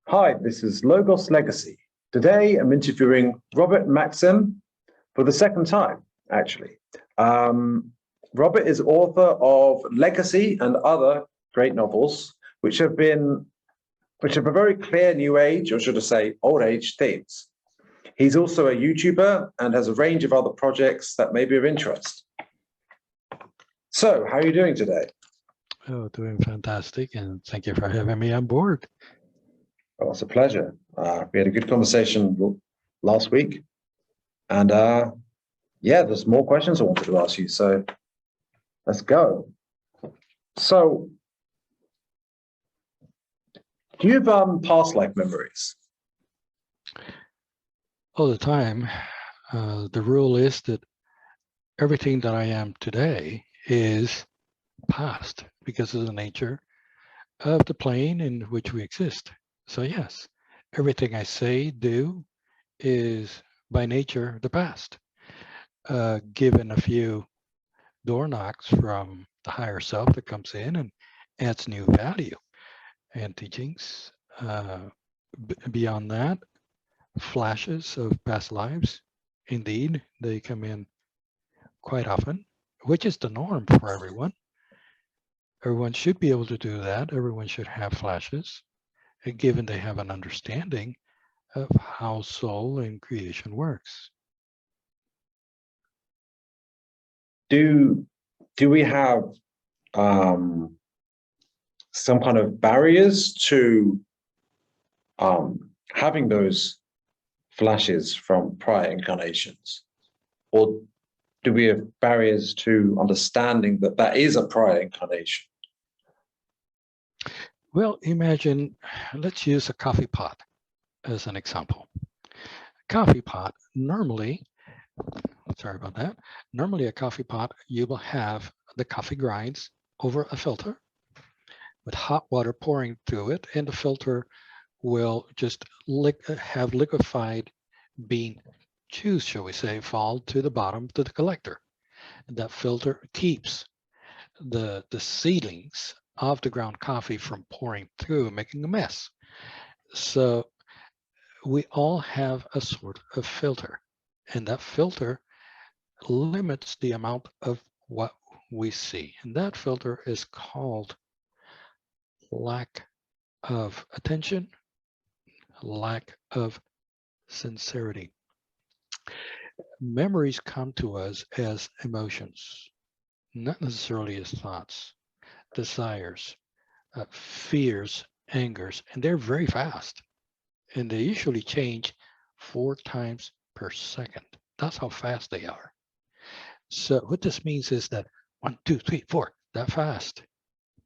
Hi, this is Logos Legacy. Today I'm interviewing Robert Maxxim for the second time, actually. Robert is author of Legacy and other great novels, which have a very clear new age, or should I say old age themes. He's also a YouTuber and has a range of other projects that may be of interest. So, how are you doing today? Oh, doing fantastic, and thank you for having me on board. Oh, it's a pleasure. We had a good conversation last week, and yeah, there's more questions I wanted to ask you, so let's go. So, do you have past life memories? All the time. The rule is that everything that I am today is past because of the nature of the plane in which we exist. So yes, everything I say, do is by nature the past. Given a few door knocks from the higher self that comes in and adds new value and teachings. Beyond that, flashes of past lives, indeed, they come in quite often, which is the norm for everyone. Everyone should be able to do that. Everyone should have flashes, given they have an understanding of how soul and creation works. Do we have some kind of barriers to having those flashes from prior incarnations, or do we have barriers to understanding that that is a prior incarnation? Well, imagine, let's use a coffee pot as an example. A coffee pot, normally, sorry about that, normally a coffee pot, you will have the coffee grinds over a filter with hot water pouring through it, and the filter will just have liquefied bean juice, shall we say, fall to the bottom to the collector. And that filter keeps the seedlings of the ground coffee from pouring through, making a mess. So we all have a sort of filter, and that filter limits the amount of what we see. And that filter is called lack of attention, lack of sincerity. Memories come to us as emotions, not necessarily as thoughts, desires, fears, angers, and they're very fast. And they usually change 4 times per second. That's how fast they are. So what this means is that 1, 2, 3, 4, that fast.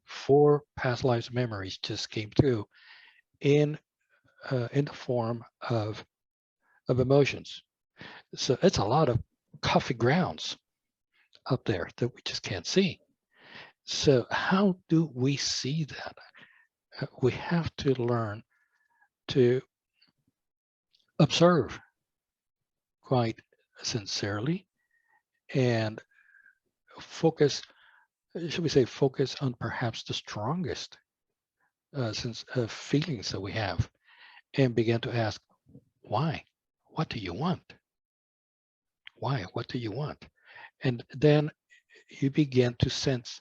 4 past lives memories just came through in the form of emotions. So it's a lot of coffee grounds up there that we just can't see. So how do we see that? We have to learn to observe quite sincerely and focus, should we say, focus on perhaps the strongest feelings that we have, and begin to ask, why? What do you want? Why? What do you want? And then you begin to sense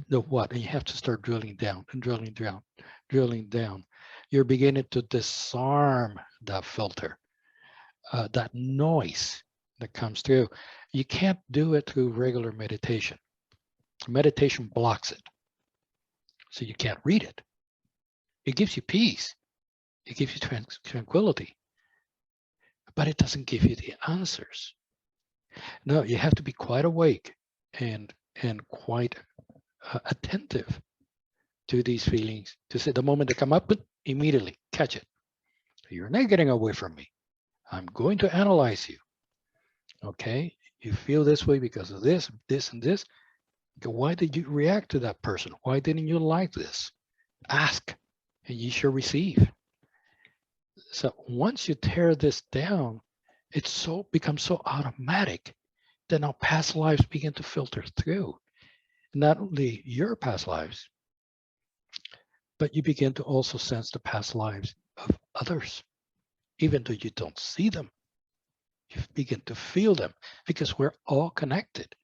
the what, and you have to start drilling down and drilling down, drilling down. You're beginning to disarm that filter, that noise that comes through. You can't do it through regular meditation. Meditation blocks it, so you can't read it. It gives you peace. It gives you tranquility, but it doesn't give you the answers. No, you have to be quite awake and quite attentive to these feelings, to say the moment they come up, immediately catch it. You're not getting away from me. I'm going to analyze you. Okay, you feel this way because of this, this, and this. Why did you react to that person? Why didn't you like this? Ask, and you shall receive. So once you tear this down, it becomes so automatic that now past lives begin to filter through. Not only your past lives, but you begin to also sense the past lives of others, even though you don't see them. You begin to feel them because we're all connected.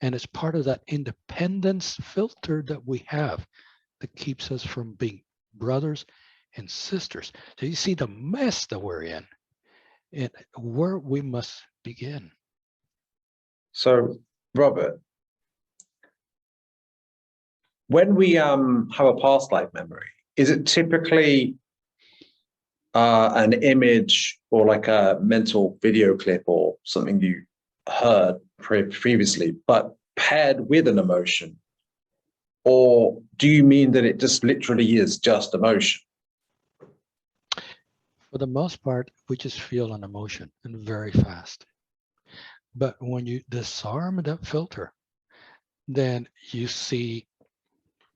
And it's part of that independence filter that we have that keeps us from being brothers and sisters. So you see the mess that we're in and where we must begin. So, Robert, when we have a past life memory, is it typically an image or like a mental video clip or something you heard previously, but paired with an emotion? Or do you mean that it just literally is just emotion? For the most part, we just feel an emotion and very fast. But when you disarm that filter, then you see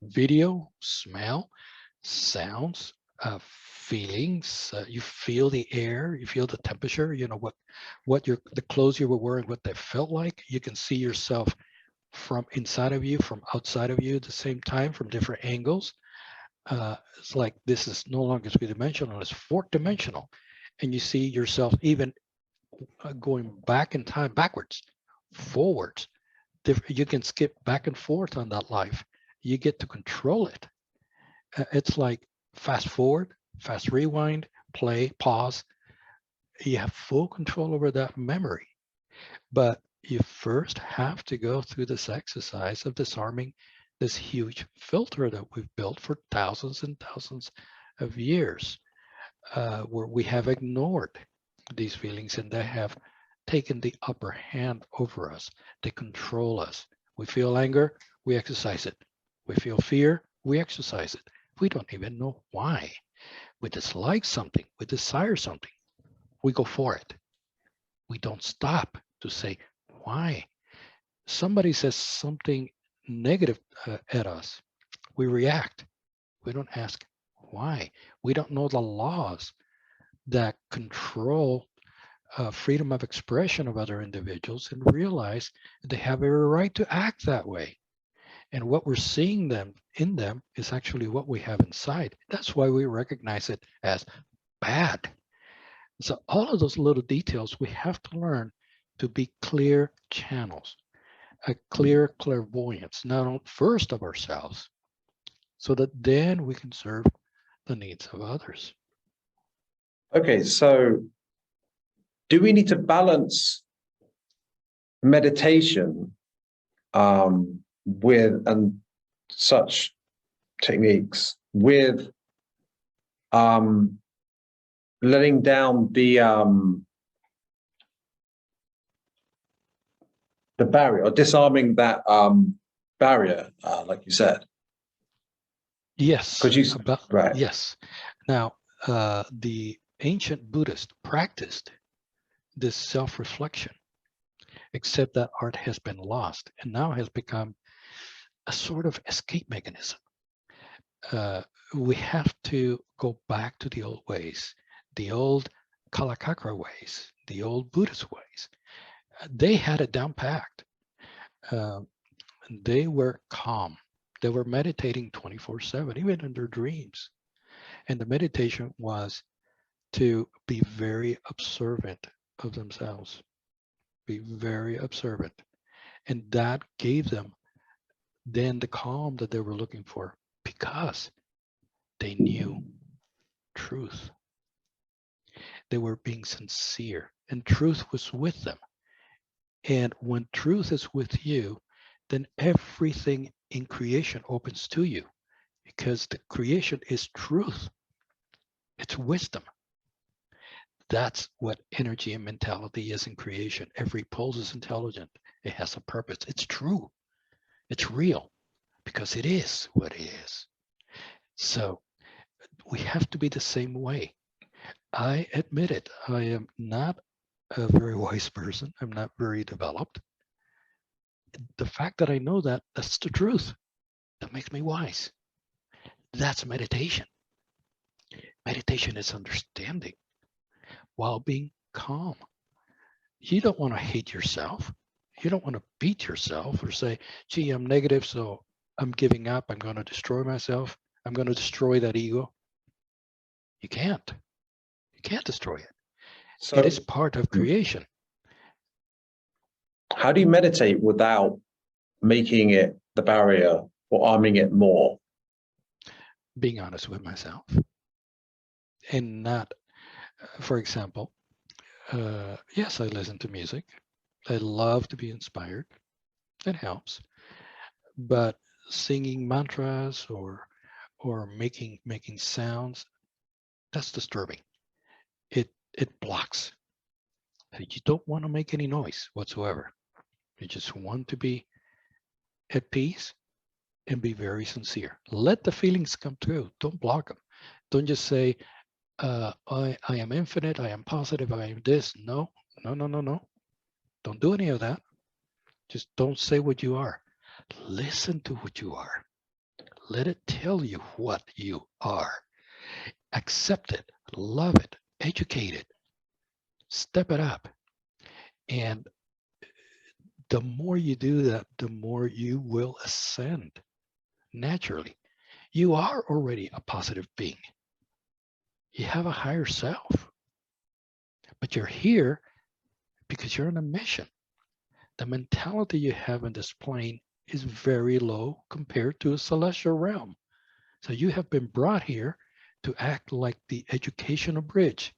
video, smell, sounds, feelings. You feel the air, you feel the temperature. You know what the clothes you were wearing, what they felt like. You can see yourself from inside of you, from outside of you at the same time, from different angles. It's like this is no longer three-dimensional; it's fourth-dimensional, and you see yourself even going back in time, backwards, forwards. You can skip back and forth on that life. You get to control it. It's like fast forward, fast rewind, play, pause. You have full control over that memory. But you first have to go through this exercise of disarming this huge filter that we've built for thousands and thousands of years, where we have ignored these feelings and they have taken the upper hand over us. They control us. We feel anger, we exercise it. We feel fear, we exercise it. We don't even know why. We dislike something, we desire something, we go for it. We don't stop to say, why? Somebody says something negative at us, we react. We don't ask why. We don't know the laws that control freedom of expression of other individuals and realize they have a right to act that way. And what we're seeing them in them is actually what we have inside. That's why we recognize it as bad. So all of those little details we have to learn to be clear channels, a clear clairvoyance, not only first of ourselves, so that then we can serve the needs of others. Okay, so do we need to balance meditation with and such techniques with letting down the barrier or disarming that barrier, like you said? Yes, right. Yes. Now, the ancient Buddhists practiced this self-reflection, except that art has been lost and now has become a sort of escape mechanism. We have to go back to the old ways, the old Kalakakra ways, the old Buddhist ways. They had it down packed. They were calm. They were meditating 24/7, even in their dreams. And the meditation was to be very observant of themselves, be very observant. And that gave them then the calm that they were looking for because they knew truth. They were being sincere and truth was with them. And when truth is with you, then everything in creation opens to you because the creation is truth. It's wisdom. That's what energy and mentality is in creation. Every pulse is intelligent. It has a purpose. It's true. It's real because it is what it is. So we have to be the same way. I admit it. I am not a very wise person. I'm not very developed. The fact that I know that, that's the truth. That makes me wise. That's meditation. Meditation is understanding while being calm. You don't want to hate yourself. You don't want to beat yourself or say, gee, I'm negative, so I'm giving up. I'm going to destroy myself. I'm going to destroy that ego. You can't. You can't destroy it. So It is part of creation. how do you meditate without making it the barrier or arming it more? Being honest with myself. And not, for example, yes, I listen to music. I love to be inspired. It helps. But singing mantras or making sounds, that's disturbing. It blocks. You don't want to make any noise whatsoever. You just want to be at peace and be very sincere. Let the feelings come through. Don't block them. Don't just say, I am infinite, I am positive, I am this. No, no, no, no, no. Don't do any of that. Just don't say what you are. Listen to what you are. Let it tell you what you are. Accept it, love it, educate it, step it up. And the more you do that, the more you will ascend naturally. You are already a positive being. You have a higher self, but you're here because you're on a mission. The mentality you have in this plane is very low compared to a celestial realm. So you have been brought here to act like the educational bridge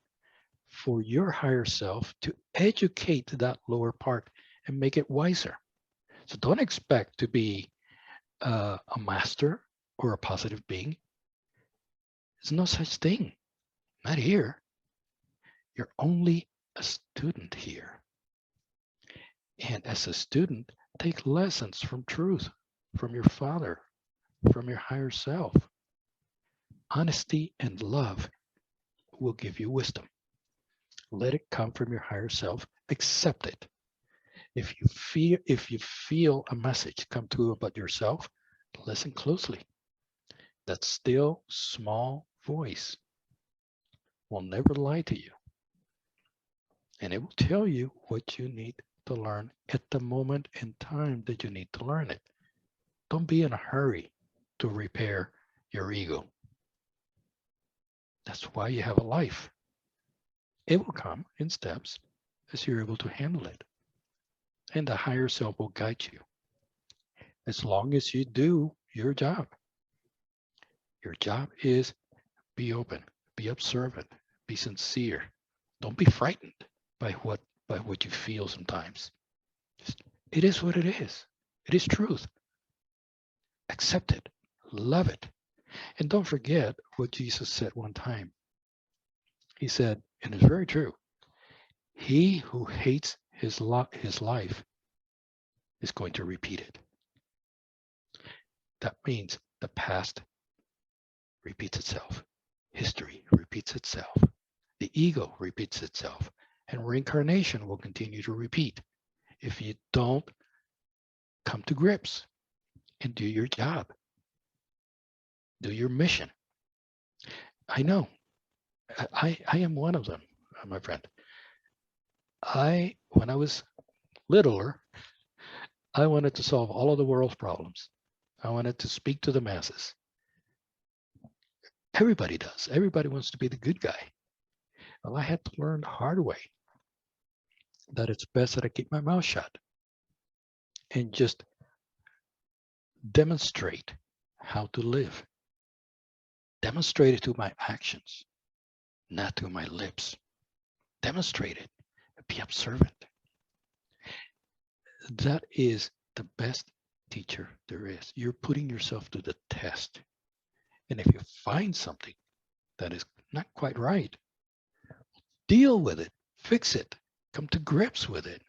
for your higher self to educate that lower part and make it wiser. So don't expect to be a master or a positive being. There's no such thing. Not here. You're only a student here. And as a student, take lessons from truth, from your father, from your higher self. Honesty and love will give you wisdom. Let it come from your higher self. Accept it. If you feel a message come through about yourself, listen closely. That still small voice will never lie to you. And it will tell you what you need to learn at the moment in time that you need to learn it. Don't be in a hurry to repair your ego. That's why you have a life. It will come in steps as you're able to handle it. And the higher self will guide you. As long as you do your job. Your job is be open, be observant, be sincere. Don't be frightened by what you feel sometimes. It is what it is. It is truth. Accept it. Love it. And don't forget what Jesus said one time. He said, and it's very true, he who hates his life is going to repeat it. That means the past repeats itself. History repeats itself. The ego repeats itself. And reincarnation will continue to repeat if you don't come to grips and do your job. Do your mission. I know. I am one of them, my friend. When I was littler, I wanted to solve all of the world's problems. I wanted to speak to the masses. Everybody does. Everybody wants to be the good guy. Well, I had to learn the hard way that it's best that I keep my mouth shut and just demonstrate how to live. Demonstrate it through my actions, not through my lips. Demonstrate it. Be observant. That is the best teacher there is. You're putting yourself to the test. And if you find something that is not quite right, deal with it, fix it, come to grips with it.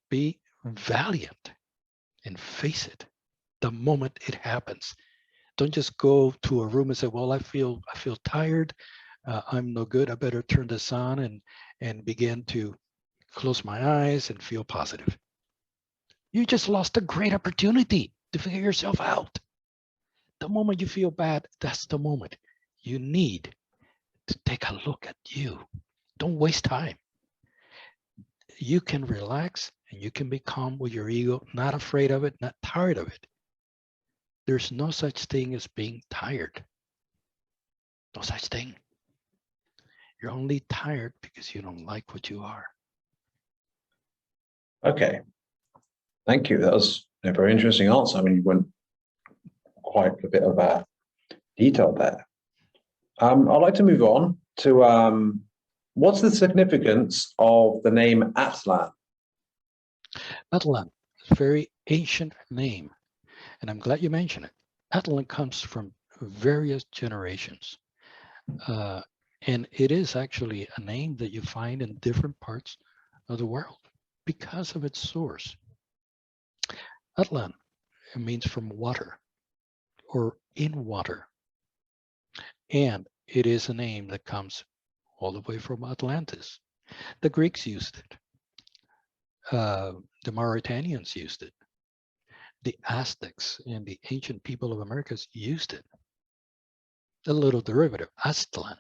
Be valiant and face it the moment it happens. Don't just go to a room and say, well, I feel tired. I'm no good. I better turn this on and begin to close my eyes and feel positive. You just lost a great opportunity to figure yourself out. The moment you feel bad, that's the moment you need to take a look at you. Don't waste time. You can relax and you can be calm with your ego, not afraid of it, not tired of it. There's no such thing as being tired. No such thing. You're only tired because you don't like what you are. Okay. Thank you. That was a very interesting answer. I mean, you went quite a bit of detail there. I'd like to move on to what's the significance of the name Atlan? Atlan is a very ancient name, and I'm glad you mentioned it. Atlan comes from various generations, and it is actually a name that you find in different parts of the world because of its source. Atlan, it means from water or in water, and it is a name that comes all the way from Atlantis. The Greeks used it. The Mauritanians used it. The Aztecs and the ancient people of Americas used it. A little derivative, Aztlan.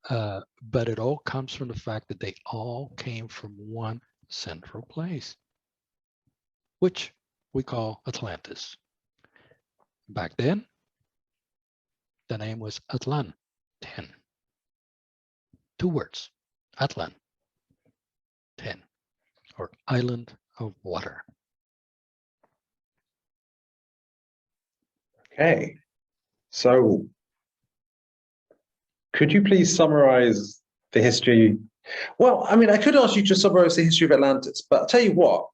But it all comes from the fact that they all came from one central place, which we call Atlantis. Back then, the name was Atlan. 10. 2 words, Atlan. 10, or island of water. Okay. So could you please summarize the history? Well, I mean, I could ask you to summarize the history of Atlantis, but I'll tell you what,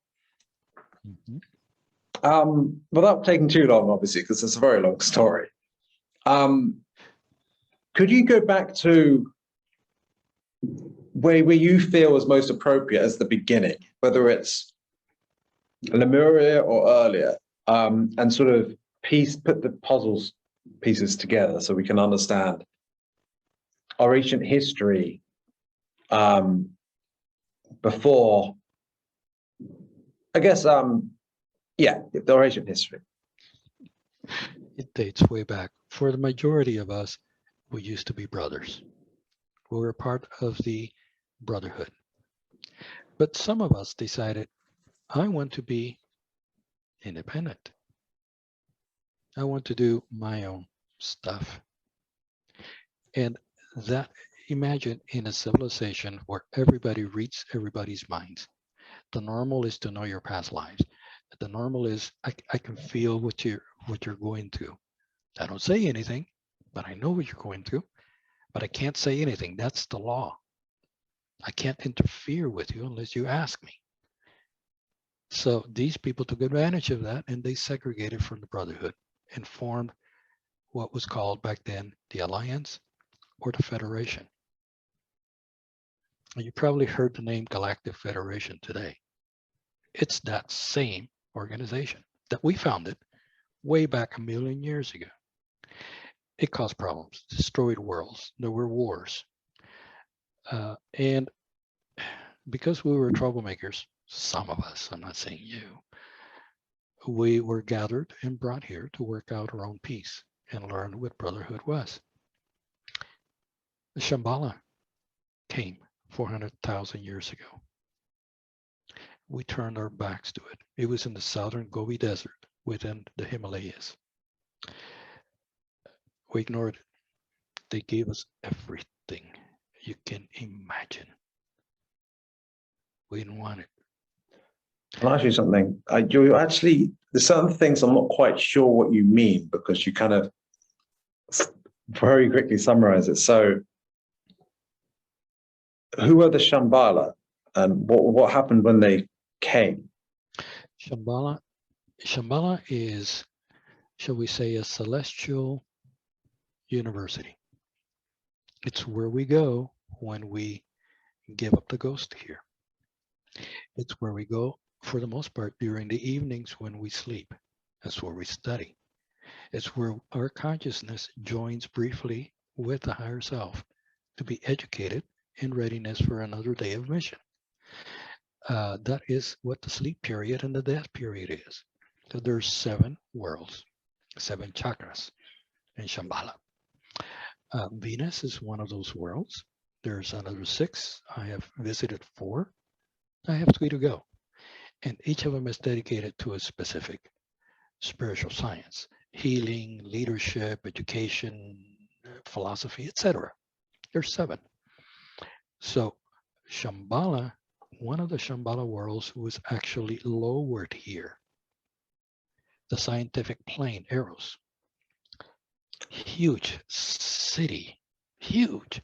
without taking too long, obviously, because it's a very long story. Could you go back to where you feel is most appropriate as the beginning, whether it's Lemuria or earlier, and sort of put the puzzles pieces together so we can understand our ancient history before, I guess, yeah, our ancient history. It dates way back. For the majority of us, we used to be brothers. We were part of the brotherhood. But some of us decided, I want to be independent. I want to do my own stuff. And that, imagine in a civilization where everybody reads everybody's minds. The normal is to know your past lives. The normal is I can feel what you're going through. I don't say anything, but I know what you're going through. But I can't say anything. That's the law. I can't interfere with you unless you ask me. So these people took advantage of that, and they segregated from the brotherhood and formed what was called back then the Alliance or the Federation. You probably heard the name Galactic Federation today. It's that same organization that we founded way back 1 million years ago. It caused problems, destroyed worlds. There were wars. And because we were troublemakers, some of us, I'm not saying you, we were gathered and brought here to work out our own peace and learn what brotherhood was. The Shambhala came 400,000 years ago. We turned our backs to it. It was in the southern Gobi Desert within the Himalayas. We ignored it. They gave us everything you can imagine. We didn't want it. Can I ask you something? You actually, there's certain things I'm not quite sure what you mean, because you kind of very quickly summarize it. So who are the Shambhala, and what happened when they came? Shambhala is, shall we say, a celestial university. It's where we go when we give up the ghost here. It's where we go, for the most part, during the evenings when we sleep. That's where we study. It's where our consciousness joins briefly with the higher self to be educated in readiness for another day of mission. That is what the sleep period and the death period is. So there's 7 worlds, 7 chakras in Shambhala. Venus is one of those worlds. There's another 6. I have visited 4. I have 3 to go. And each of them is dedicated to a specific spiritual science, healing, leadership, education, philosophy, etc. There's 7. So Shambhala, one of the Shambhala worlds was actually lowered here. The scientific plane, Eros. Huge city, huge.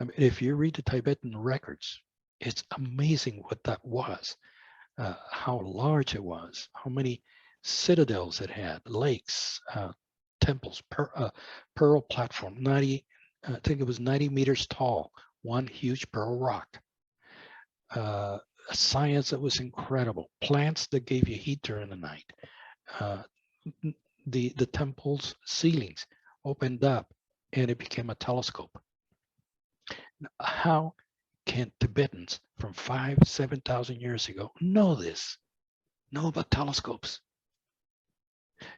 I mean, if you read the Tibetan records, it's amazing what that was, how large it was, how many citadels it had, lakes, temples, pearl platform, 90, I think it was 90 meters tall, one huge pearl rock. A science that was incredible, plants that gave you heat during the night. The temple's ceilings opened up and it became a telescope. How can Tibetans from 7,000 years ago know this? Know about telescopes?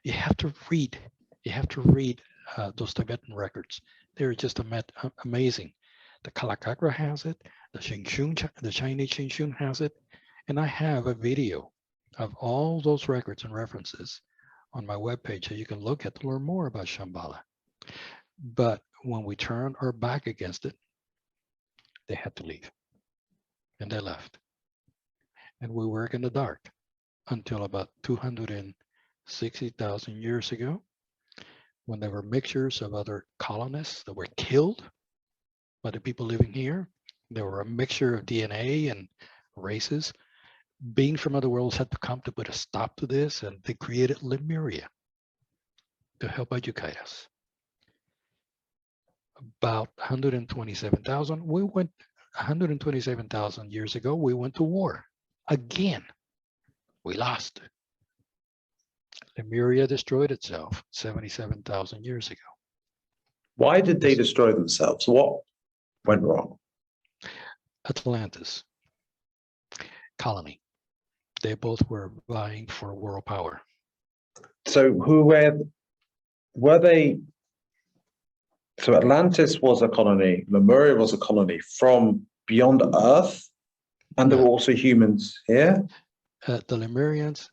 You have to read. You have to read those Tibetan records. They're just amazing. The Kalakagra has it. The Chinese Xingshun has it. And I have a video of all those records and references on my webpage that you can look at to learn more about Shambhala. But when we turned our back against it, they had to leave. And they left. And we work in the dark until about 260,000 years ago, when there were mixtures of other colonists that were killed by the people living here. There were a mixture of DNA and races. Beings from other worlds had to come to put a stop to this, and they created Lemuria to help educate us. About 127,000, 127,000 years ago, we went to war again. We lost. Lemuria destroyed itself 77,000 years ago. Why did they destroy themselves? What went wrong? Atlantis colony. They both were vying for world power. So who were they? So Atlantis was a colony, Lemuria was a colony from beyond Earth, and there were also humans here? The Lemurians,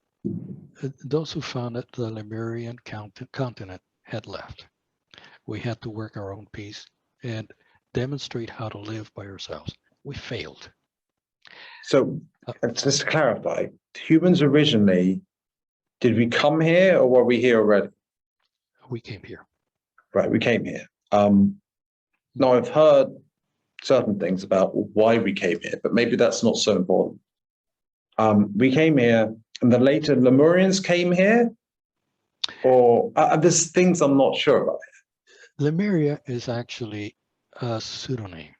those who founded the Lemurian continent had left. We had to work our own peace and demonstrate how to live by ourselves. We failed. So just to clarify, humans originally, did we come here or were we here already? We came here. Right, we came here. Now I've heard certain things about why we came here, but maybe that's not so important. We came here, and the later Lemurians came here, or there's things I'm not sure about. Lemuria is actually a pseudonym.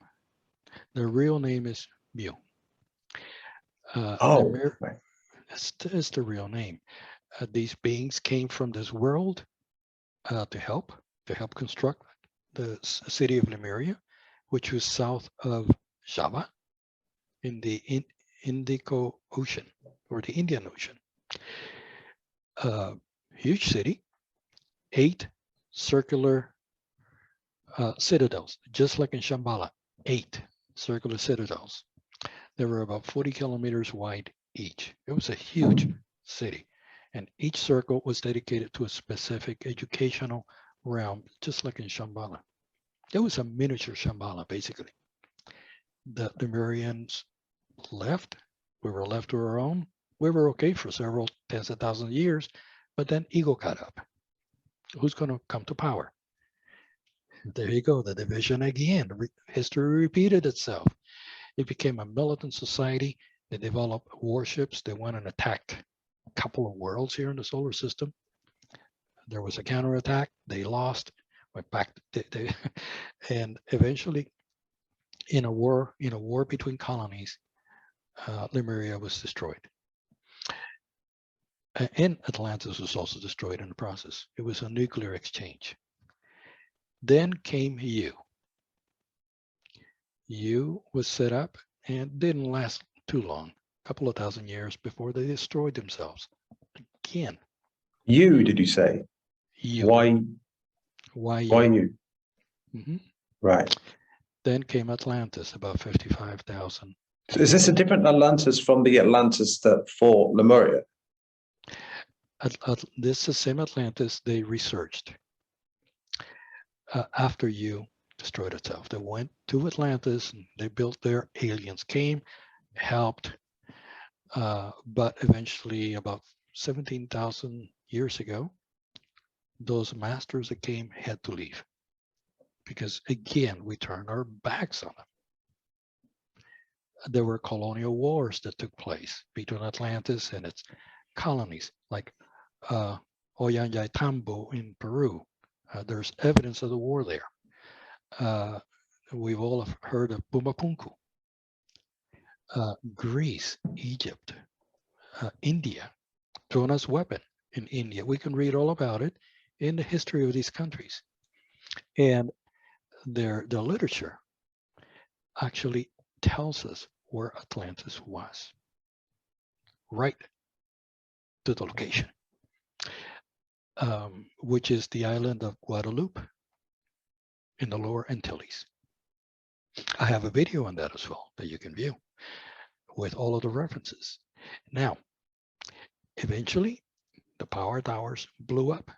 The real name is Mu. It's the real name. These beings came from this world to help construct the city of Lemuria, which was south of Java in the Indico Ocean or the Indian Ocean. Huge city, 8 circular citadels, just like in Shambhala, 8 circular citadels. They were about 40 kilometers wide each. It was a huge city, and each circle was dedicated to a specific educational realm, just like in Shambhala. It was a miniature Shambhala, basically. The Lemurians left. We were left to our own. We were okay for several tens of thousands of years, but then ego caught up. Who's going to come to power? There you go, the division again. History repeated itself. It became a militant society. They developed warships. They went and attacked a couple of worlds here in the solar system. There was a counterattack. They lost, went back, and eventually, in a war between colonies, Lemuria was destroyed. And Atlantis was also destroyed in the process. It was a nuclear exchange. Then came Yu. Yu was set up and didn't last too long, a couple of thousand years before they destroyed themselves again. You, did you say? Yu. Why you? Mm-hmm. Right. Then came Atlantis, about 55,000. So is this a different Atlantis from the Atlantis that fought Lemuria? This is the same Atlantis they researched after Yu destroyed itself. They went to Atlantis, and they built there. Aliens came, helped, but eventually, about 17,000 years ago, those masters that came had to leave because, again, we turned our backs on them. There were colonial wars that took place between Atlantis and its colonies, like Ollantaytambo in Peru. There's evidence of the war there. We've all heard of Bumapunku. Greece, Egypt, India, Trona's weapon in India. We can read all about it in the history of these countries. And the literature actually tells us where Atlantis was, right to the location, which is the island of Guadeloupe in the Lower Antilles. I have a video on that as well that you can view with all of the references. Now, eventually, the power towers blew up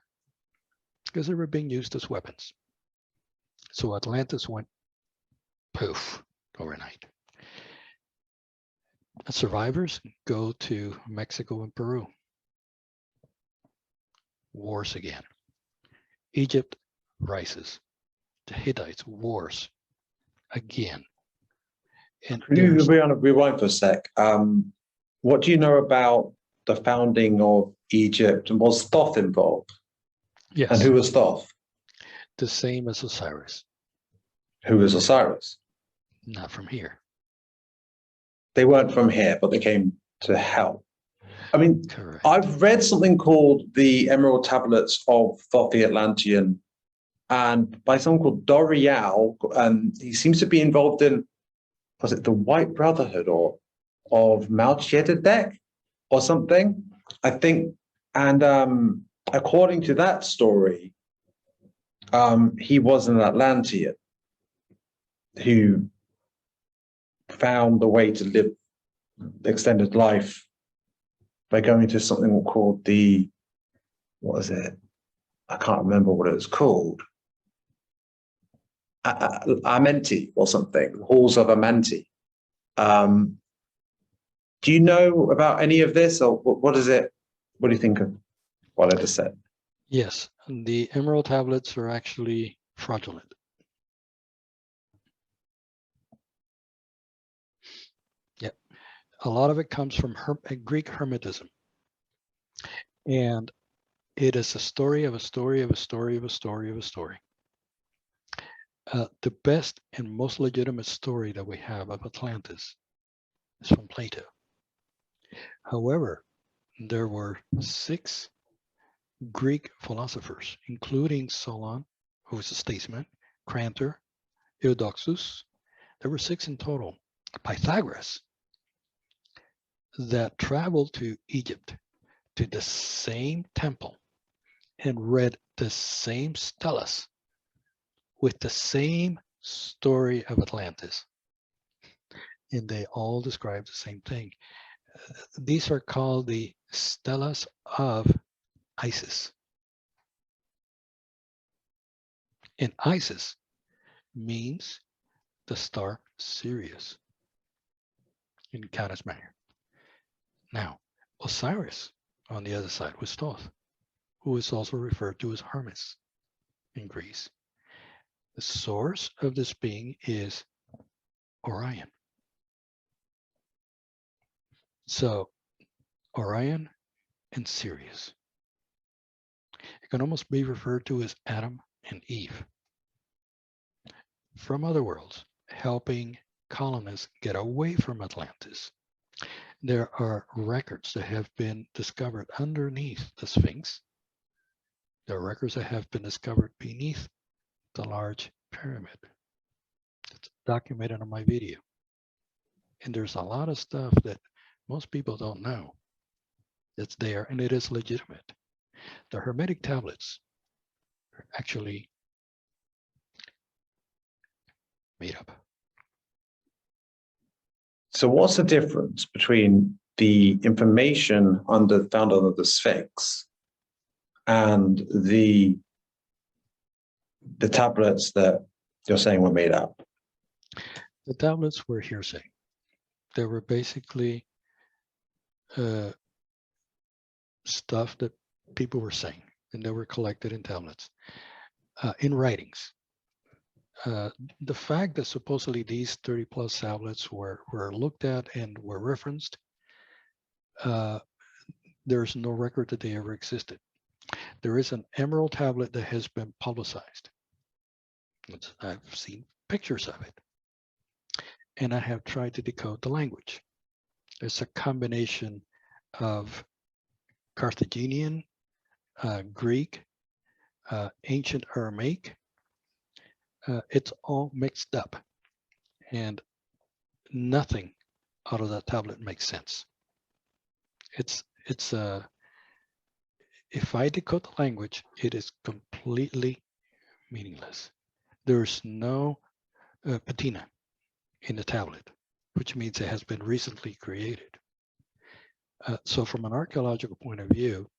because they were being used as weapons. So Atlantis went poof overnight. Survivors go to Mexico and Peru. Wars again. Egypt rises. The Hittites, wars again. And Can you rewind for a sec? What do you know about the founding of Egypt, and was Thoth involved? Yes. And who was Thoth? The same as Osiris. Who was Osiris? Not from here. They weren't from here, but they came to hell. I mean, correct. I've read something called the Emerald Tablets of Thoth the Atlantean, and by someone called Dorial, and he seems to be involved in, was it the White Brotherhood or of Melchizedek or something? I think, and according to that story, he was an Atlantean who found the way to live extended life by going to something called the, what is it? I can't remember what it was called. Amenti or something, halls of Amenti. Do you know about any of this, or what is it? What do you think of what I just said? Yes, the emerald tablets are actually fraudulent. Yep, a lot of it comes from Greek Hermetism, and it is a story of a story of a story of a story of a story. The best and most legitimate story that we have of Atlantis is from Plato. However, there were 6 Greek philosophers, including Solon, who was a statesman, Crantor, Eudoxus. There were 6 in total. Pythagoras, that traveled to Egypt to the same temple and read the same steles with the same story of Atlantis. And they all describe the same thing. These are called the Steles of Isis. And Isis means the star Sirius in Canis Major. Now, Osiris on the other side was Thoth, who is also referred to as Hermes in Greece. The source of this being is Orion. So Orion and Sirius. It can almost be referred to as Adam and Eve from other worlds, helping colonists get away from Atlantis. There are records that have been discovered underneath the Sphinx. There are records that have been discovered beneath the large pyramid. It's documented on my video. And there's a lot of stuff that most people don't know that's there, and it is legitimate. The Hermetic tablets are actually made up. So what's the difference between the information found under the Sphinx and the tablets that you're saying were made up? The tablets were hearsay. They were basically stuff that people were saying, and they were collected in tablets, in writings. The fact that supposedly these 30 plus tablets were looked at and were referenced, there's no record that they ever existed. There is an emerald tablet that has been publicized. I've seen pictures of it, and I have tried to decode the language. It's a combination of Carthaginian, Greek, ancient Aramaic. It's all mixed up, and nothing out of that tablet makes sense. It's if I decode the language, it is completely meaningless. There's no patina in the tablet, which means it has been recently created. So from an archaeological point of view,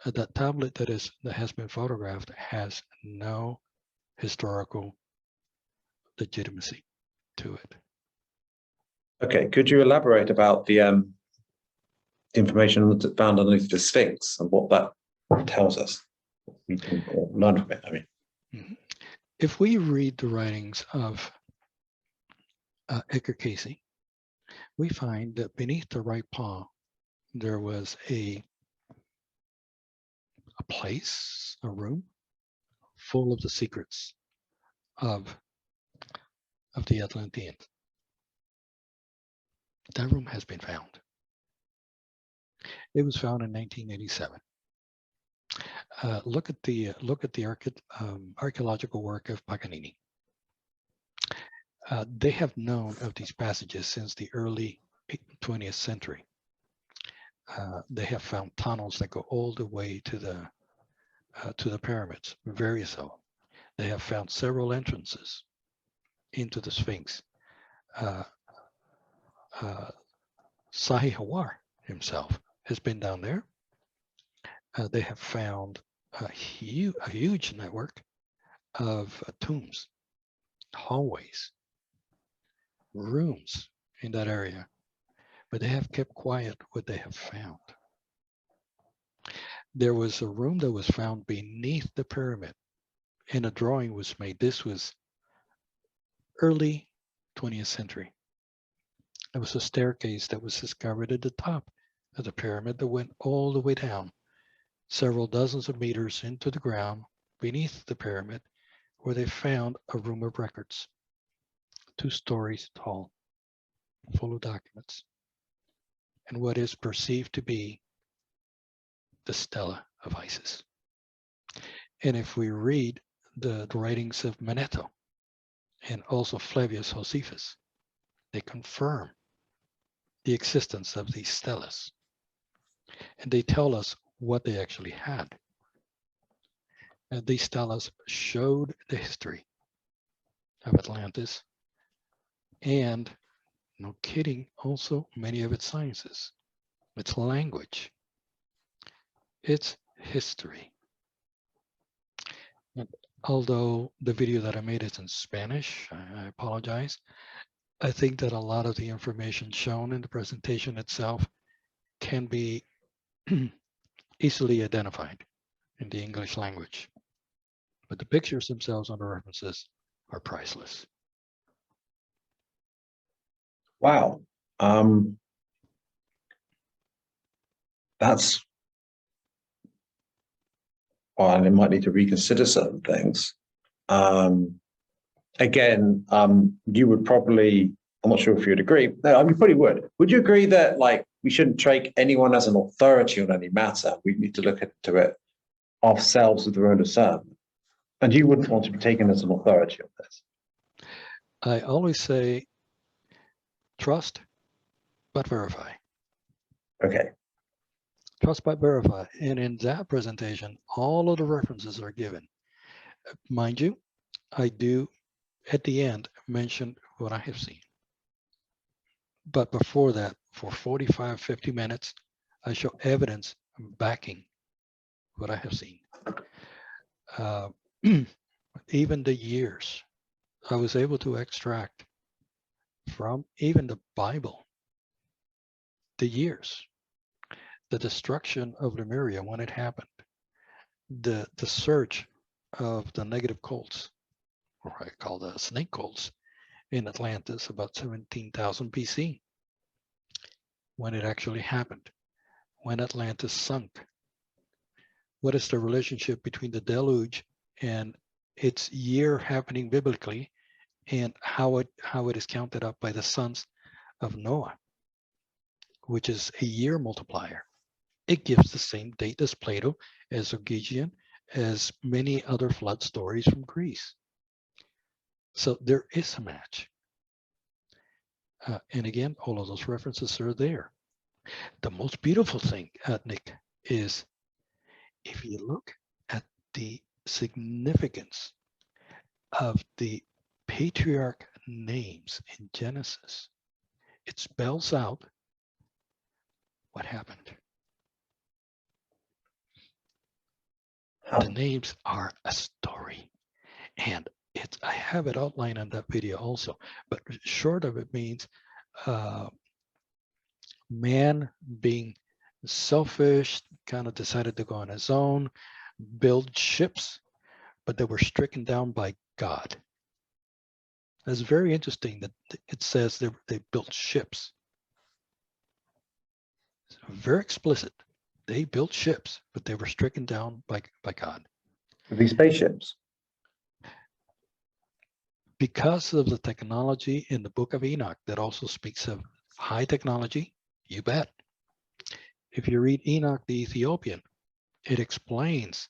that tablet that has been photographed has no historical legitimacy to it. Okay, could you elaborate about the information that's found underneath the Sphinx and what that tells us? We can learn from it, I mean. If we read the writings of Edgar Cayce, we find that beneath the right paw, there was a place, a room, full of the secrets of the Atlanteans. That room has been found. It was found in 1987. Look at the archaeological work of Paganini. They have known of these passages since the early 20th century. They have found tunnels that go all the way to the pyramids, various of them. They have found several entrances into the Sphinx. Zahi Hawass himself has been down there. They have found a huge network of tombs, hallways, rooms in that area, but they have kept quiet what they have found. There was a room that was found beneath the pyramid, and a drawing was made. This was early 20th century. There was a staircase that was discovered at the top of the pyramid that went all the way down, several dozens of meters into the ground beneath the pyramid, where they found a room of records, 2 stories tall, full of documents, and what is perceived to be the Stela of Isis. And if we read the writings of Manetho and also Flavius Josephus, they confirm the existence of these stelas, and they tell us what they actually had. And these stelas showed the history of Atlantis, and no kidding, also many of its sciences, its language, its history. And although the video that I made is in Spanish, I apologize. I think that a lot of the information shown in the presentation itself can be easily identified in the English language, but the pictures themselves and the references are priceless. Wow. That's, well, and it might need to reconsider certain things. Again, you would probably, I'm not sure if you'd agree. No, you probably would. Would you agree that, like, we shouldn't take anyone as an authority on any matter? We need to look into it ourselves with our own discernment. And you wouldn't want to be taken as an authority on this. I always say, trust, but verify. Okay. Trust but verify. And in that presentation, all of the references are given. Mind you, I do, at the end, mention what I have seen. But before that, for 45, 50 minutes, I show evidence backing what I have seen. Even the years, I was able to extract from even the Bible, the years, the destruction of Lemuria when it happened, the surge of the negative cults, or I call the snake cults, in Atlantis about 17,000 BC, when it actually happened, when Atlantis sunk. What is the relationship between the deluge and its year happening biblically, and how it is counted up by the sons of Noah, which is a year multiplier? It gives the same date as Plato, as Orgigian, as many other flood stories from Greece. So there is a match. And again, all of those references are there. The most beautiful thing, Nick, is if you look at the significance of the patriarch names in Genesis, it spells out what happened. The names are a story, and I have it outlined on that video also, but short of it means man being selfish, kind of decided to go on his own, build ships, but they were stricken down by God. It's very interesting that it says they built ships. It's very explicit. They built ships, but they were stricken down by God. These spaceships? Because of the technology in the book of Enoch that also speaks of high technology, you bet. If you read Enoch the Ethiopian, it explains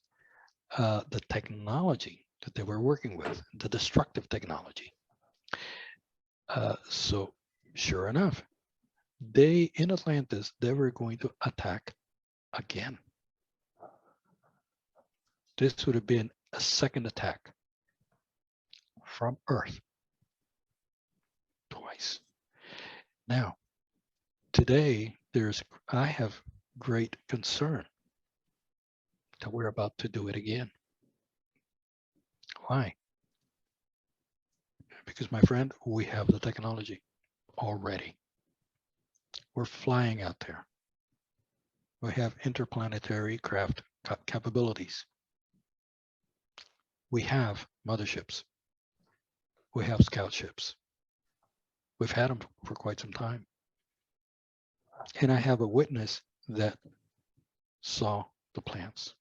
the technology that they were working with, the destructive technology. So sure enough, in Atlantis, they were going to attack again. This would have been a second attack from Earth twice. Now, today, I have great concern that we're about to do it again. Why? Because, my friend, we have the technology already. We're flying out there. We have interplanetary craft capabilities. We have motherships. We have scout ships. We've had them for quite some time. And I have a witness that saw the plants.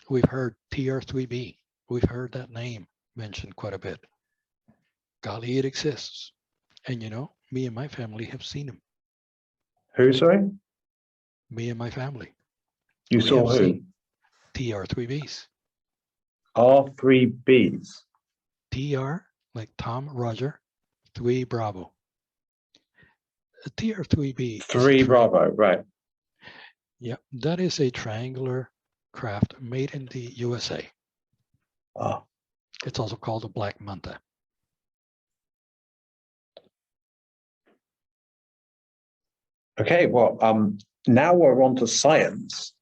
We've heard TR3B. We've heard that name mentioned quite a bit. Golly, it exists. And you know, me and my family have seen him. Who, sorry? Me and my family. You saw who? TR3Bs. R3Bs. TR, like Tom, Roger, 3 Bravo. A TR3B. 3 Bravo, right. Yeah, that is a triangular craft made in the USA. Oh. It's also called a Black Manta. Okay, well, now we're on to science.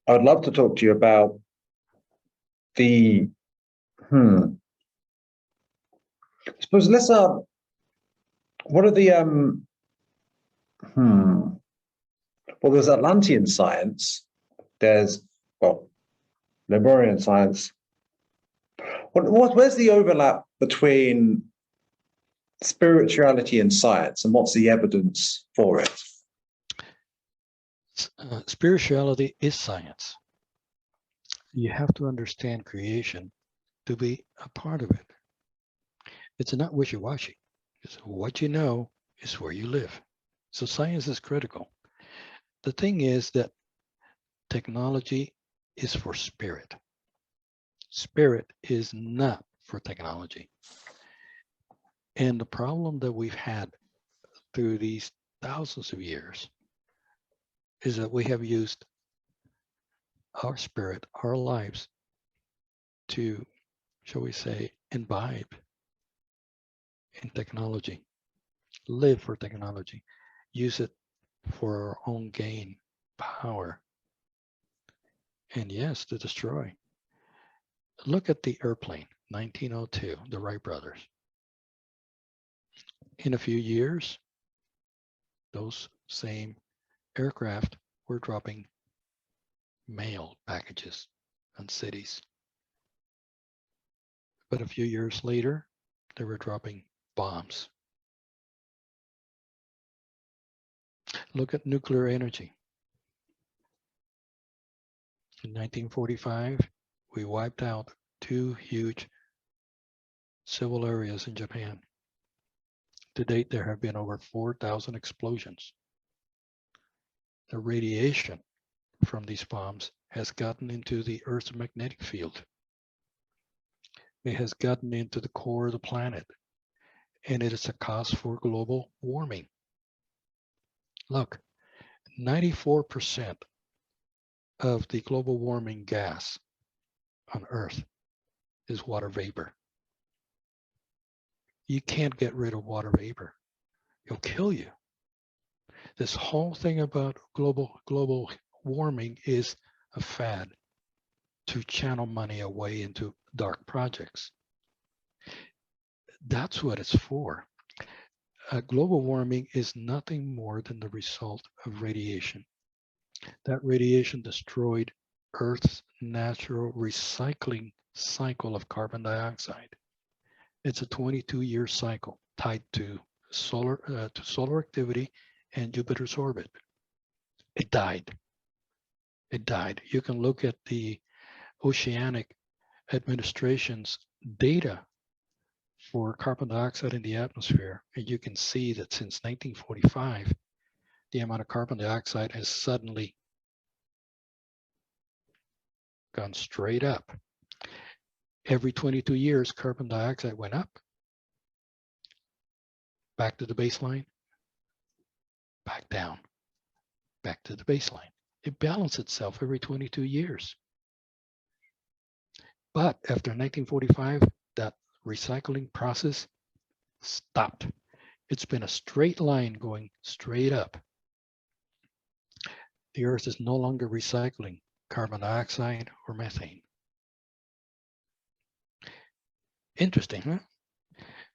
I'd love to talk to you about the, I suppose let's, what are the, well, there's Atlantean science, there's, well, Lemurian science. Where's the overlap between spirituality and science, and what's the evidence for it? Spirituality is science. You have to understand creation to be a part of it. It's not wishy-washy. It's what you know is where you live. So science is critical. The thing is that technology is for spirit. Spirit is not for technology. And the problem that we've had through these thousands of years is that we have used our spirit, our lives, to, shall we say, imbibe in technology, live for technology, use it for our own gain, power, and yes, to destroy. Look at the airplane, 1902, the Wright brothers. In a few years, those same aircraft were dropping mail packages on cities. But a few years later, they were dropping bombs. Look at nuclear energy. In 1945, we wiped out 2 huge civil areas in Japan. To date, there have been over 4,000 explosions. The radiation from these bombs has gotten into the Earth's magnetic field. It has gotten into the core of the planet, and it is a cause for global warming. Look, 94% of the global warming gas on Earth is water vapor. You can't get rid of water vapor. It'll kill you. This whole thing about global warming is a fad to channel money away into dark projects. That's what it's for. Global warming is nothing more than the result of radiation. That radiation destroyed Earth's natural recycling cycle of carbon dioxide. It's a 22-year cycle tied to solar activity and Jupiter's orbit. It died. It died. You can look at the Oceanic Administration's data for carbon dioxide in the atmosphere, and you can see that since 1945, the amount of carbon dioxide has suddenly gone straight up. Every 22 years, carbon dioxide went up, back to the baseline, back down, back to the baseline. It balanced itself every 22 years. But after 1945, that recycling process stopped. It's been a straight line going straight up. The Earth is no longer recycling carbon dioxide or methane. Interesting, huh?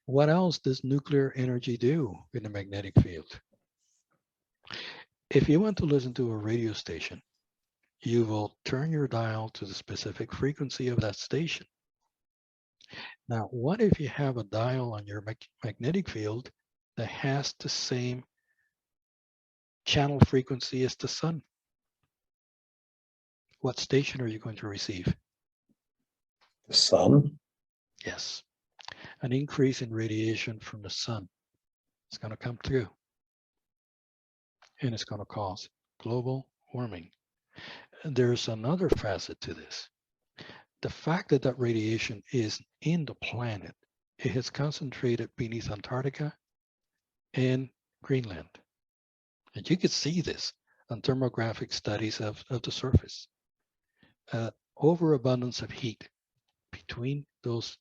What else does nuclear energy do in the magnetic field? If you want to listen to a radio station, you will turn your dial to the specific frequency of that station. Now, what if you have a dial on your magnetic field that has the same channel frequency as the sun? What station are you going to receive? The sun? Yes. An increase in radiation from the sun is going to come through, and it's going to cause global warming. And there's another facet to this. The fact that that radiation is in the planet, it has concentrated beneath Antarctica and Greenland. And you could see this on thermographic studies of the surface. Overabundance of heat between those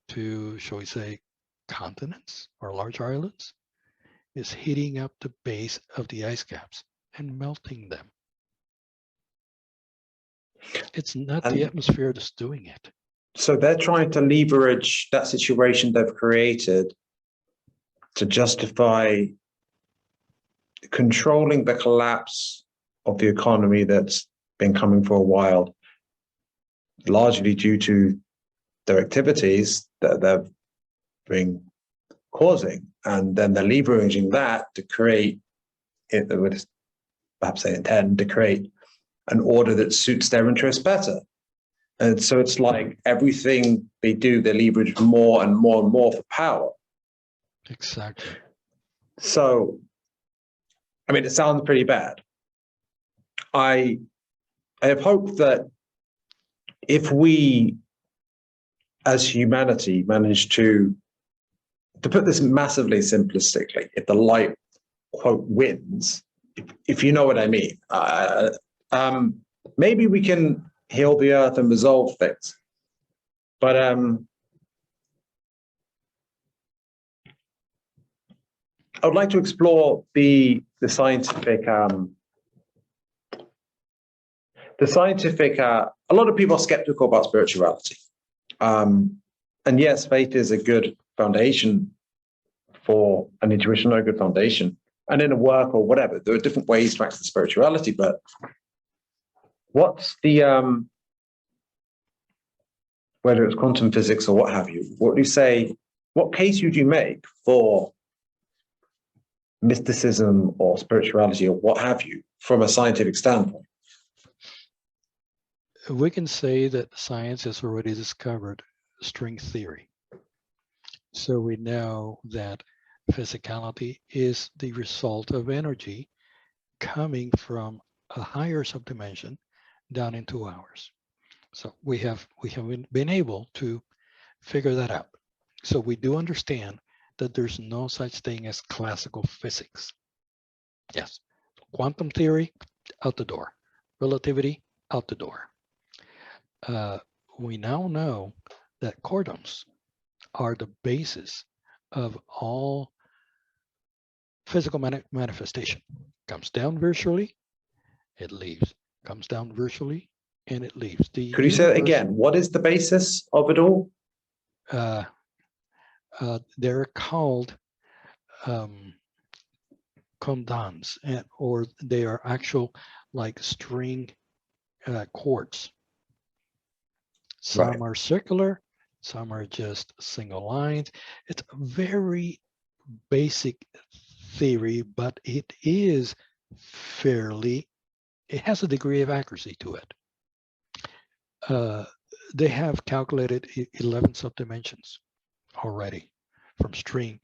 two, shall we say, continents or large islands is heating up the base of the ice caps and melting them. It's not the atmosphere that's doing it. So they're trying to leverage that situation they've created to justify controlling the collapse of the economy that's been coming for a while, largely due to their activities that they've been causing. And then they're leveraging that to create, perhaps they intend to create an order that suits their interests better. And so it's like everything they do, they leverage more and more and more for power. Exactly. So, I mean, it sounds pretty bad. I have hoped that if we, as humanity, manage to put this massively simplistically, if the light, quote, wins, if you know what I mean, maybe we can heal the earth and resolve things. But I would like to explore the scientific the scientific, a lot of people are skeptical about spirituality. And yes, faith is a good foundation for an intuition, or a good foundation. And in a work or whatever, there are different ways to access spirituality, but what's the, whether it's quantum physics or what have you, what do you say, what case would you make for mysticism or spirituality or what have you from a scientific standpoint? We can say that science has already discovered string theory. So we know that physicality is the result of energy coming from a higher subdimension down into ours. So we have been able to figure that out. So we do understand that there's no such thing as classical physics. Yes, quantum theory, out the door. Relativity, out the door. We now know that quantums are the basis of all physical manifestation. Comes down virtually, it leaves. Comes down virtually, and it leaves. Could you say that again? What is the basis of it all? They're called quantums, or they are actual like string chords. Some Right. are circular, some are just single lines. It's a very basic theory, but it is it has a degree of accuracy to it. They have calculated 11 subdimensions already from string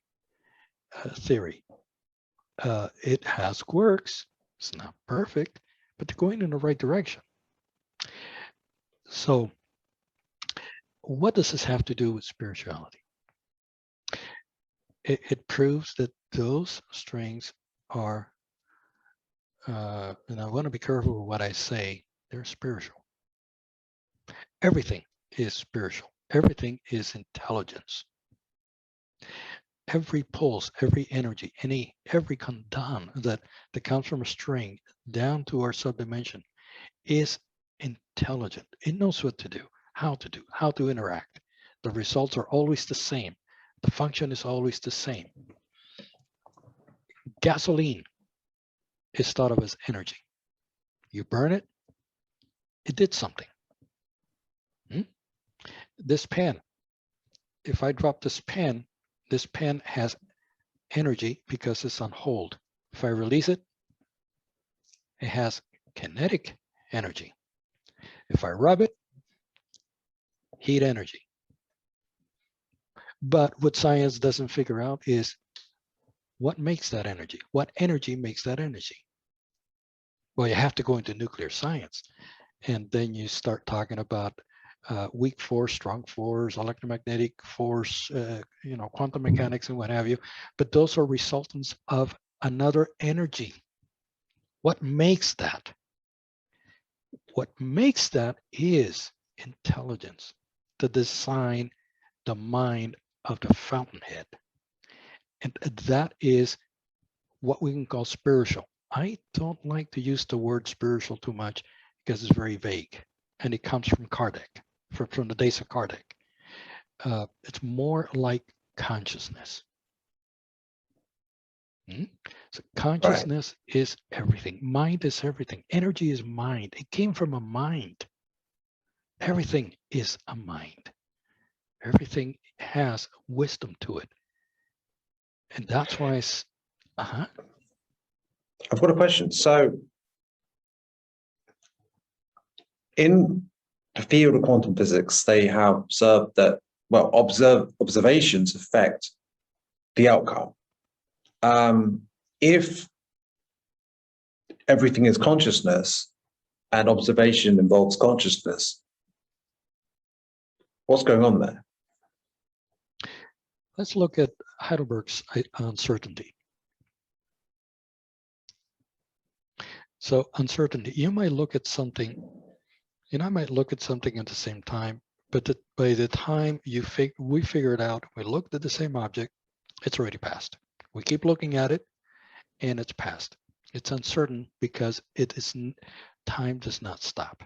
theory. It has quirks. It's not perfect, but they're going in the right direction. So what does this have to do with spirituality? It proves that those strings are, and I want to be careful with what I say, they're spiritual. Everything is spiritual. Everything is intelligence. Every pulse, every energy, every condan that comes from a string down to our subdimension is intelligent. It knows what to do, how to interact. The results are always the same. The function is always the same. Gasoline is thought of as energy. You burn it, it did something. This pen, if I drop this pen has energy because it's on hold. If I release it, it has kinetic energy. If I rub it, heat energy. But what science doesn't figure out is what makes that energy? What energy makes that energy? Well, you have to go into nuclear science. And then you start talking about weak force, strong force, electromagnetic force, quantum mechanics and what have you. But those are resultants of another energy. What makes that? What makes that is intelligence, the design, the mind of the fountainhead. And that is what we can call spiritual. I don't like to use the word spiritual too much because it's very vague. And it comes from Kardec, from the days of Kardec. It's more like consciousness. So consciousness is everything. Mind is everything. Energy is mind. It came from a mind. Everything is a mind. Everything has wisdom to it. And that's why it's, I've got a question. So in the field of quantum physics, they have observed that, observations affect the outcome. If everything is consciousness and observation involves consciousness, what's going on there? Let's look at Heidelberg's uncertainty. So uncertainty, you might look at something, and I might look at something at the same time, but by the time we figure it out, we looked at the same object, it's already passed. We keep looking at it, and it's passed. It's uncertain because it is time does not stop.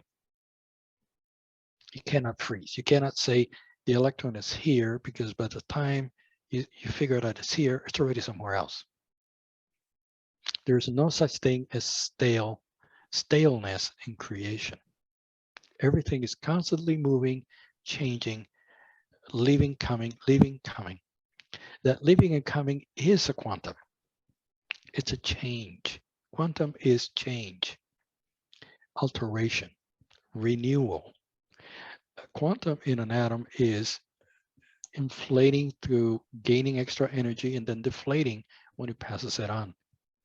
You cannot freeze. You cannot say the electron is here because by the time you figure out it's here, it's already somewhere else. There's no such thing as staleness in creation. Everything is constantly moving, changing, leaving, coming, leaving, coming. That leaving and coming is a quantum. It's a change. Quantum is change, alteration, renewal. Quantum in an atom is inflating through gaining extra energy and then deflating when it passes it on.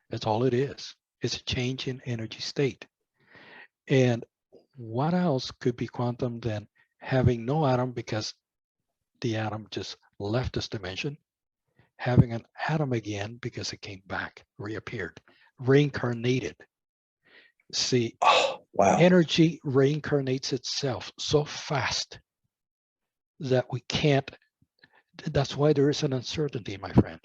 That's all it is. It's a change in energy state. And what else could be quantum than having no atom because the atom just left this dimension, having an atom again because it came back, reappeared, reincarnated. See, Oh, wow. Energy reincarnates itself so fast that we can't, that's why there is an uncertainty, my friend.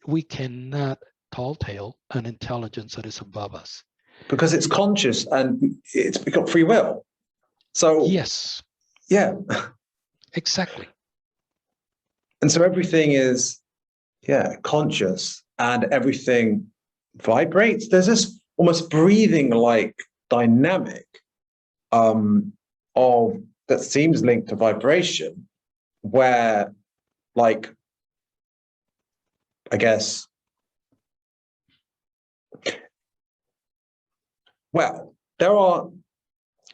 We cannot tall tale an intelligence that is above us. Because it's conscious and it's got free will. So yes. Yeah. Exactly. And so everything is, conscious and everything vibrates. There's this almost breathing like dynamic of that seems linked to vibration, where, like, I guess, well, there are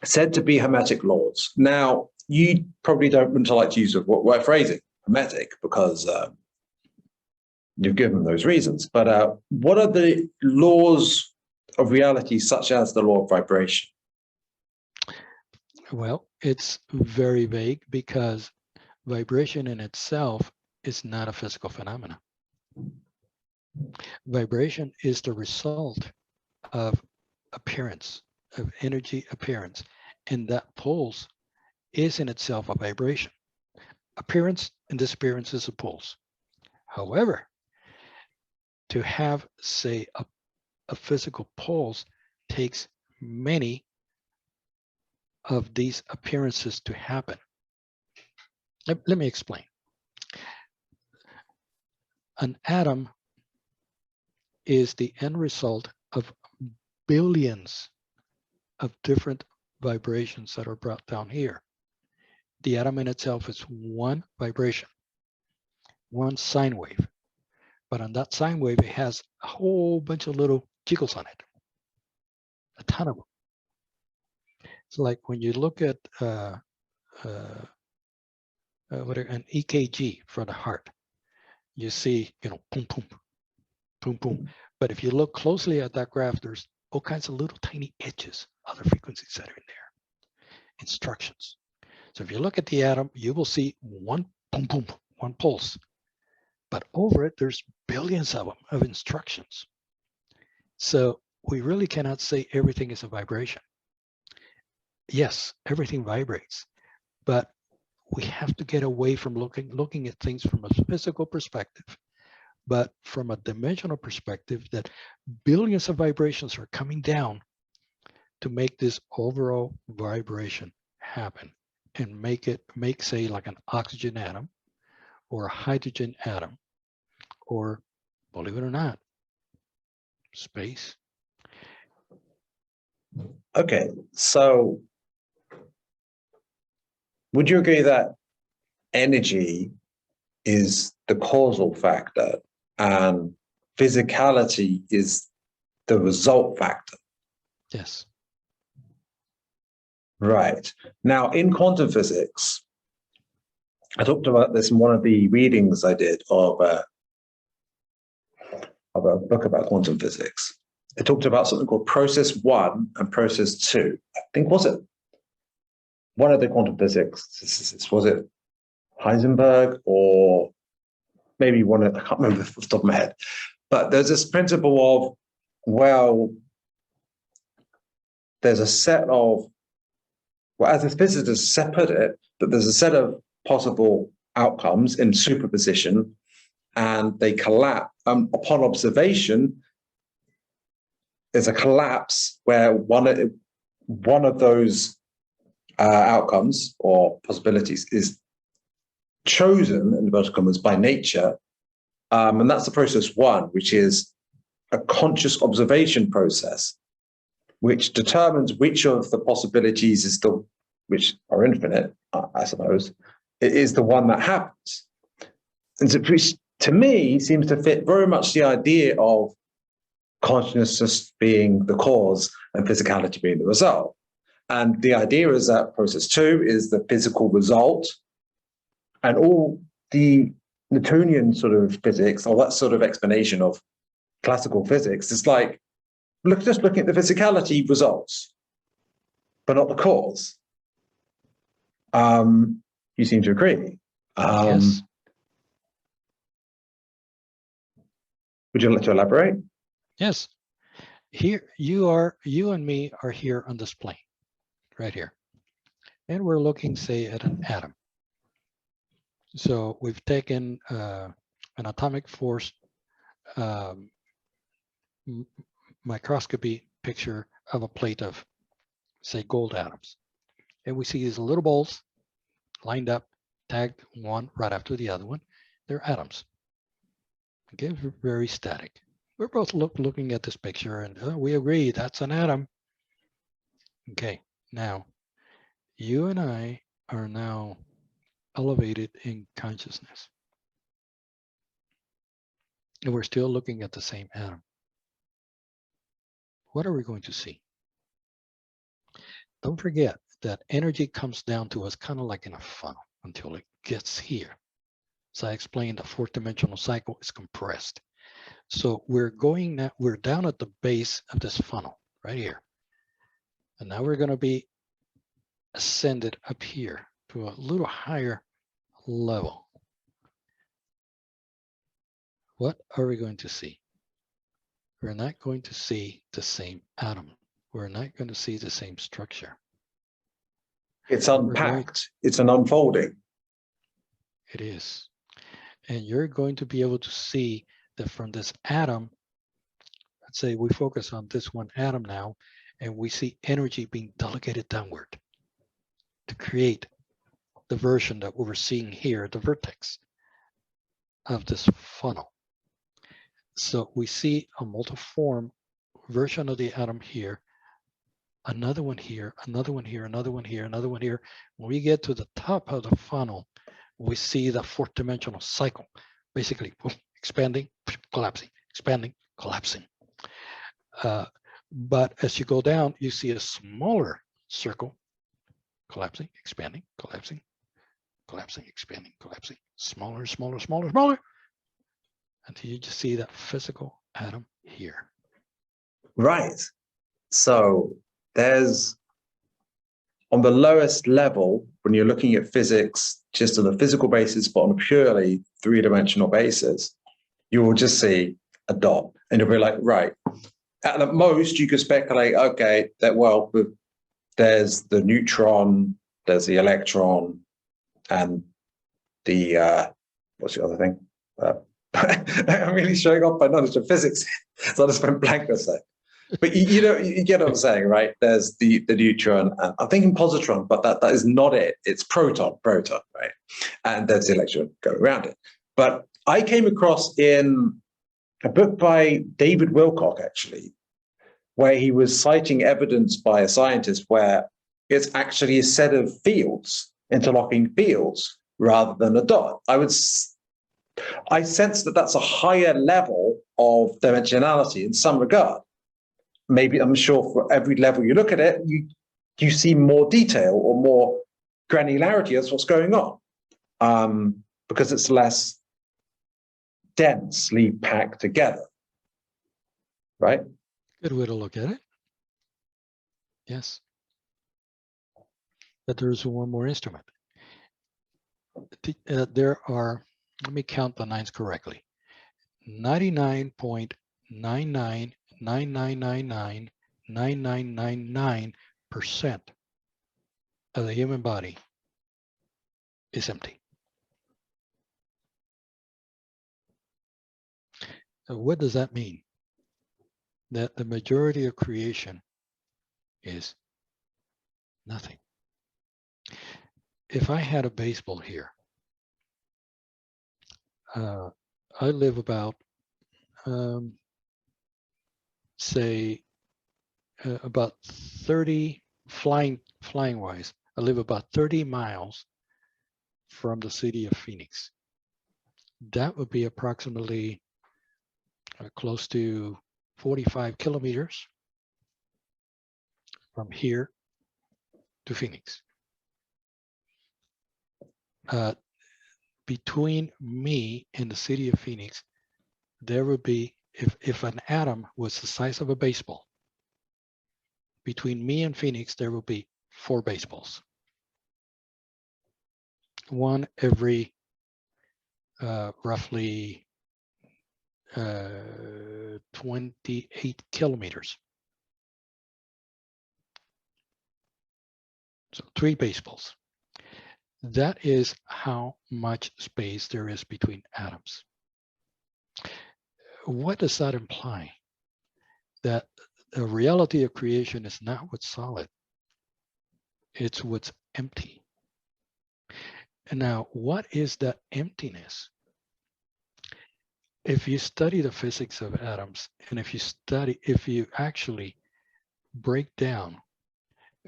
said to be hermetic laws. Now, you probably don't want to like to use the word phrasing, hermetic, because you've given those reasons. But what are the laws of reality, such as the law of vibration? Well, it's very vague because vibration in itself is not a physical phenomenon. Vibration is the result of appearance, of energy appearance, and that pulse is in itself a vibration. Appearance and disappearance is a pulse. However, to have, say, a physical pulse takes many of these appearances to happen. Let me explain. An atom is the end result of billions of different vibrations that are brought down here. The atom in itself is one vibration, one sine wave. But on that sine wave, it has a whole bunch of little jiggles on it, a ton of them. It's like when you look at an EKG for the heart, you see, boom, boom, boom, boom. But if you look closely at that graph, there's all kinds of little tiny edges, other frequencies that are in there, instructions. So if you look at the atom, you will see one boom, boom, one pulse. But over it, there's billions of them, of instructions. So we really cannot say everything is a vibration. Yes, everything vibrates, but we have to get away from looking at things from a physical perspective, but from a dimensional perspective, that billions of vibrations are coming down to make this overall vibration happen and make, say, like an oxygen atom or a hydrogen atom, or, believe it or not, space. Okay, so would you agree that energy is the causal factor and physicality is the result factor? Yes. Right. Now, in quantum physics, I talked about this in one of the readings I did of a book about quantum physics. It talked about something called process 1 and process 2. I think, was it one of the quantum physics? Was it Heisenberg or maybe one of, I can't remember off the top of my head. But there's this principle of, well, there's a set of, as the physicists put it, that there's a set of possible outcomes in superposition, and they collapse upon observation. there's a collapse where one of those outcomes or possibilities is chosen, in inverted commas, by nature. And that's the process one, which is a conscious observation process, which determines which of the possibilities is the, which are infinite, I suppose, it is the one that happens. And so, which to me seems to fit very much the idea of consciousness being the cause and physicality being the result. And the idea is that process two is the physical result, and all the Newtonian sort of physics, or that sort of explanation of classical physics, is like, just looking at the physicality results, but not the cause. You seem to agree. Yes. Would you like to elaborate? Yes. Here you and me are here on this plane, right here. And we're looking, say, at an atom. So we've taken an atomic force microscopy picture of a plate of, say, gold atoms. And we see these little balls lined up, tagged one right after the other one. They're atoms. Okay, very static. We're both looking at this picture and we agree that's an atom. Okay, now you and I are now elevated in consciousness. And we're still looking at the same atom. What are we going to see? Don't forget that energy comes down to us kind of like in a funnel until it gets here. So I explained the fourth dimensional cycle is compressed. So we're down at the base of this funnel right here. And now we're going to be ascended up here to a little higher level. What are we going to see? We're not going to see the same atom. We're not going to see the same structure. It's unpacked. It's an unfolding. It is. And you're going to be able to see that from this atom, let's say we focus on this one atom now, and we see energy being delegated downward to create the version that we're seeing here, the vertex of this funnel. So we see a multiform version of the atom here, another one here, another one here, another one here, another one here. When we get to the top of the funnel, we see the fourth dimensional cycle, basically expanding, collapsing, expanding, collapsing. But as you go down, you see a smaller circle, collapsing, expanding, collapsing, collapsing, expanding, collapsing, smaller, smaller, smaller, smaller, until you just see that physical atom here. Right. So there's, on the lowest level, when you're looking at physics, just on a physical basis, but on a purely three-dimensional basis, you will just see a dot. And you'll be like, right. At the most, you could speculate, okay, that, well, there's the neutron, there's the electron, and the, what's the other thing? I'm really showing off my knowledge of physics, so I just went blank for a sec. But you know, you get what I'm saying, right? There's the neutron, and I'm thinking positron, but that is not it. It's proton, right? And there's the electron going around it. But I came across in a book by David Wilcock, actually, where he was citing evidence by a scientist where it's actually a set of fields, interlocking fields, rather than a dot. I sense that that's a higher level of dimensionality in some regard. Maybe, I'm sure for every level you look at it, you see more detail or more granularity as what's going on, because it's less densely packed together, right? Good way to look at it. Yes. But there's one more instrument. There are, let me count the nines correctly, 99.99999999% of the human body is empty. So what does that mean? that the majority of creation is nothing. If I had a baseball here, I live about, say, about 30, flying wise, I live about 30 miles from the city of Phoenix. That would be approximately close to 45 kilometers from here to Phoenix. Between me and the city of Phoenix, there would be, if an atom was the size of a baseball, between me and Phoenix, there will be 4 baseballs. One every roughly 28 kilometers. So 3 baseballs. That is how much space there is between atoms. What does that imply? That the reality of creation is not what's solid, it's what's empty. And now, what is that emptiness? If you study the physics of atoms, and if you actually break down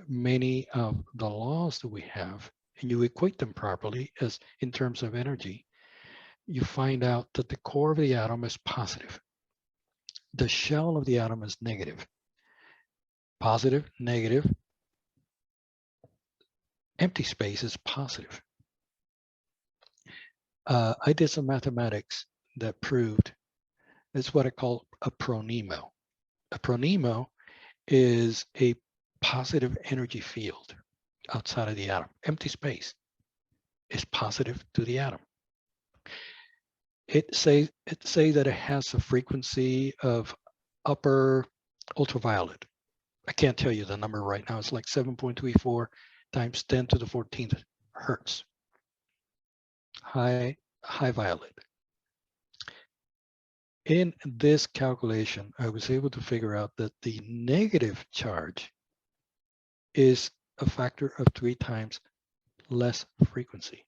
many of the laws that we have, and you equate them properly as in terms of energy, you find out that the core of the atom is positive. The shell of the atom is negative. Positive, negative. Empty space is positive. I did some mathematics that proved it's what I call a pronemo. A pronemo is a positive energy field outside of the atom. Empty space is positive to the atom. It says that it has a frequency of upper ultraviolet. I can't tell you the number right now. It's like 7.34 times 10 to the 14th hertz. High violet. In this calculation, I was able to figure out that the negative charge is a factor of 3 times less frequency.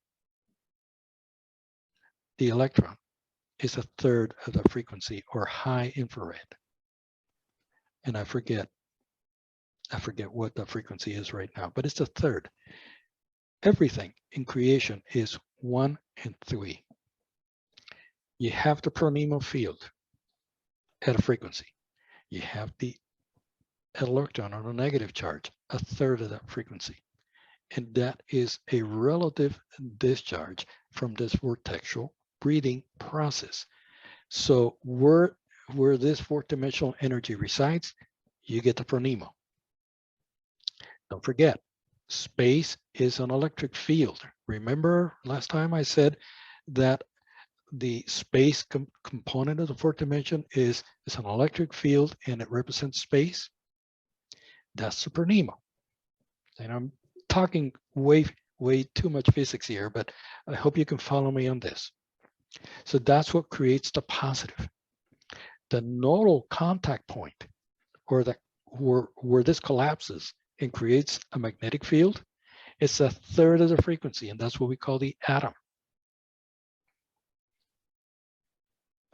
The electron is a third of the frequency, or high infrared. And I forget what the frequency is right now, but it's a third. Everything in creation is 1 and 3. You have the pronemo field at a frequency. You have the electron on a negative charge, a third of that frequency. And that is a relative discharge from this vortexual breathing process. So where this 4th-dimensional energy resides, you get the pronemo. Don't forget, space is an electric field. Remember last time I said that the space component of the 4th dimension is an electric field and it represents space? That's the pronemo. And I'm talking way too much physics here, but I hope you can follow me on this. So that's what creates the positive. The nodal contact point, or where this collapses and creates a magnetic field, it's a third of the frequency, and that's what we call the atom.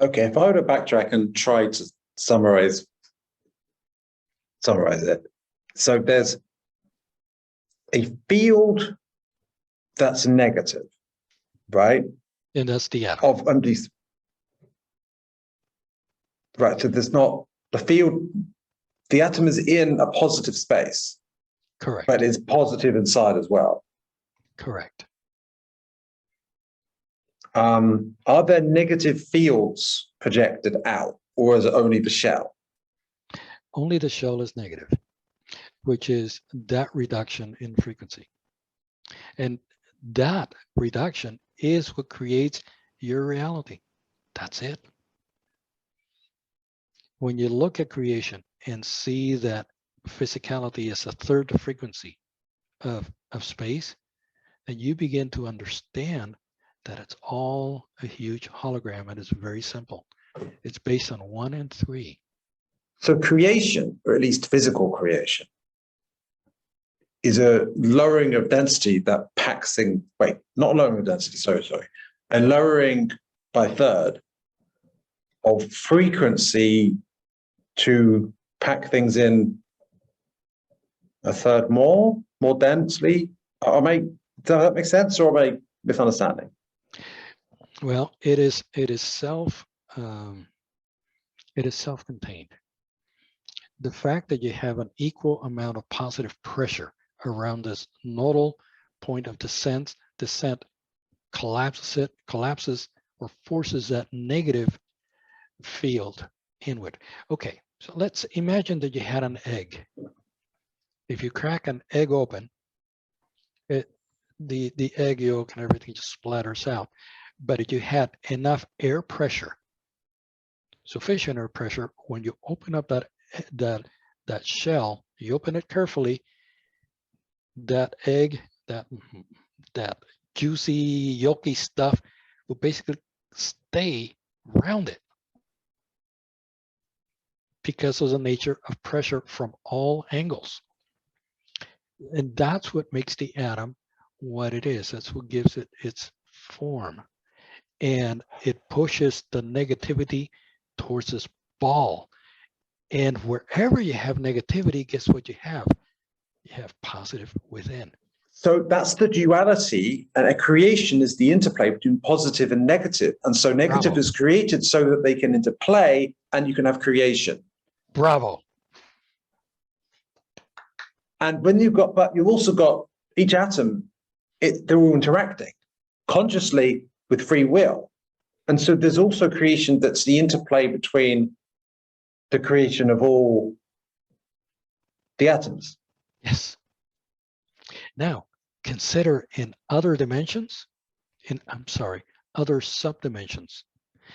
Okay, if I were to backtrack and try to summarize it. So there's a field that's negative, right? And that's the atom. Of empty. Right, so there's not the field, the atom is in a positive space. Correct. But it's positive inside as well. Correct. Are there negative fields projected out, or is it only the shell? Only the shell is negative, which is that reduction in frequency. And that reduction is what creates your reality. That's it. When you look at creation and see that physicality is a third the frequency of space, then you begin to understand that it's all a huge hologram, and it's very simple. It's based on 1 and 3. So creation, or at least physical creation, is a lowering of density that packs things, wait, not lowering of density, sorry. A lowering by third of frequency to pack things in a third more densely. Does that make sense, or am I misunderstanding? Well, it is self-contained. The fact that you have an equal amount of positive pressure around this nodal point of descent collapses or forces that negative field inward. Okay, so let's imagine that you had an egg. If you crack an egg open, the egg yolk and everything just splatters out. But if you had enough air pressure, sufficient air pressure, when you open up that shell, you open it carefully, that egg, that juicy, yolky stuff will basically stay rounded because of the nature of pressure from all angles. And that's what makes the atom what it is. That's what gives it its form. And it pushes the negativity towards this ball. And wherever you have negativity, guess what you have? You have positive within. So that's the duality, and a creation is the interplay between positive and negative. And so negative is created so that they can interplay and you can have creation. Bravo. And when you've also got each atom, they're all interacting consciously with free will. And so there's also creation that's the interplay between the creation of all the atoms. Yes. Now, consider in other dimensions, other subdimensions,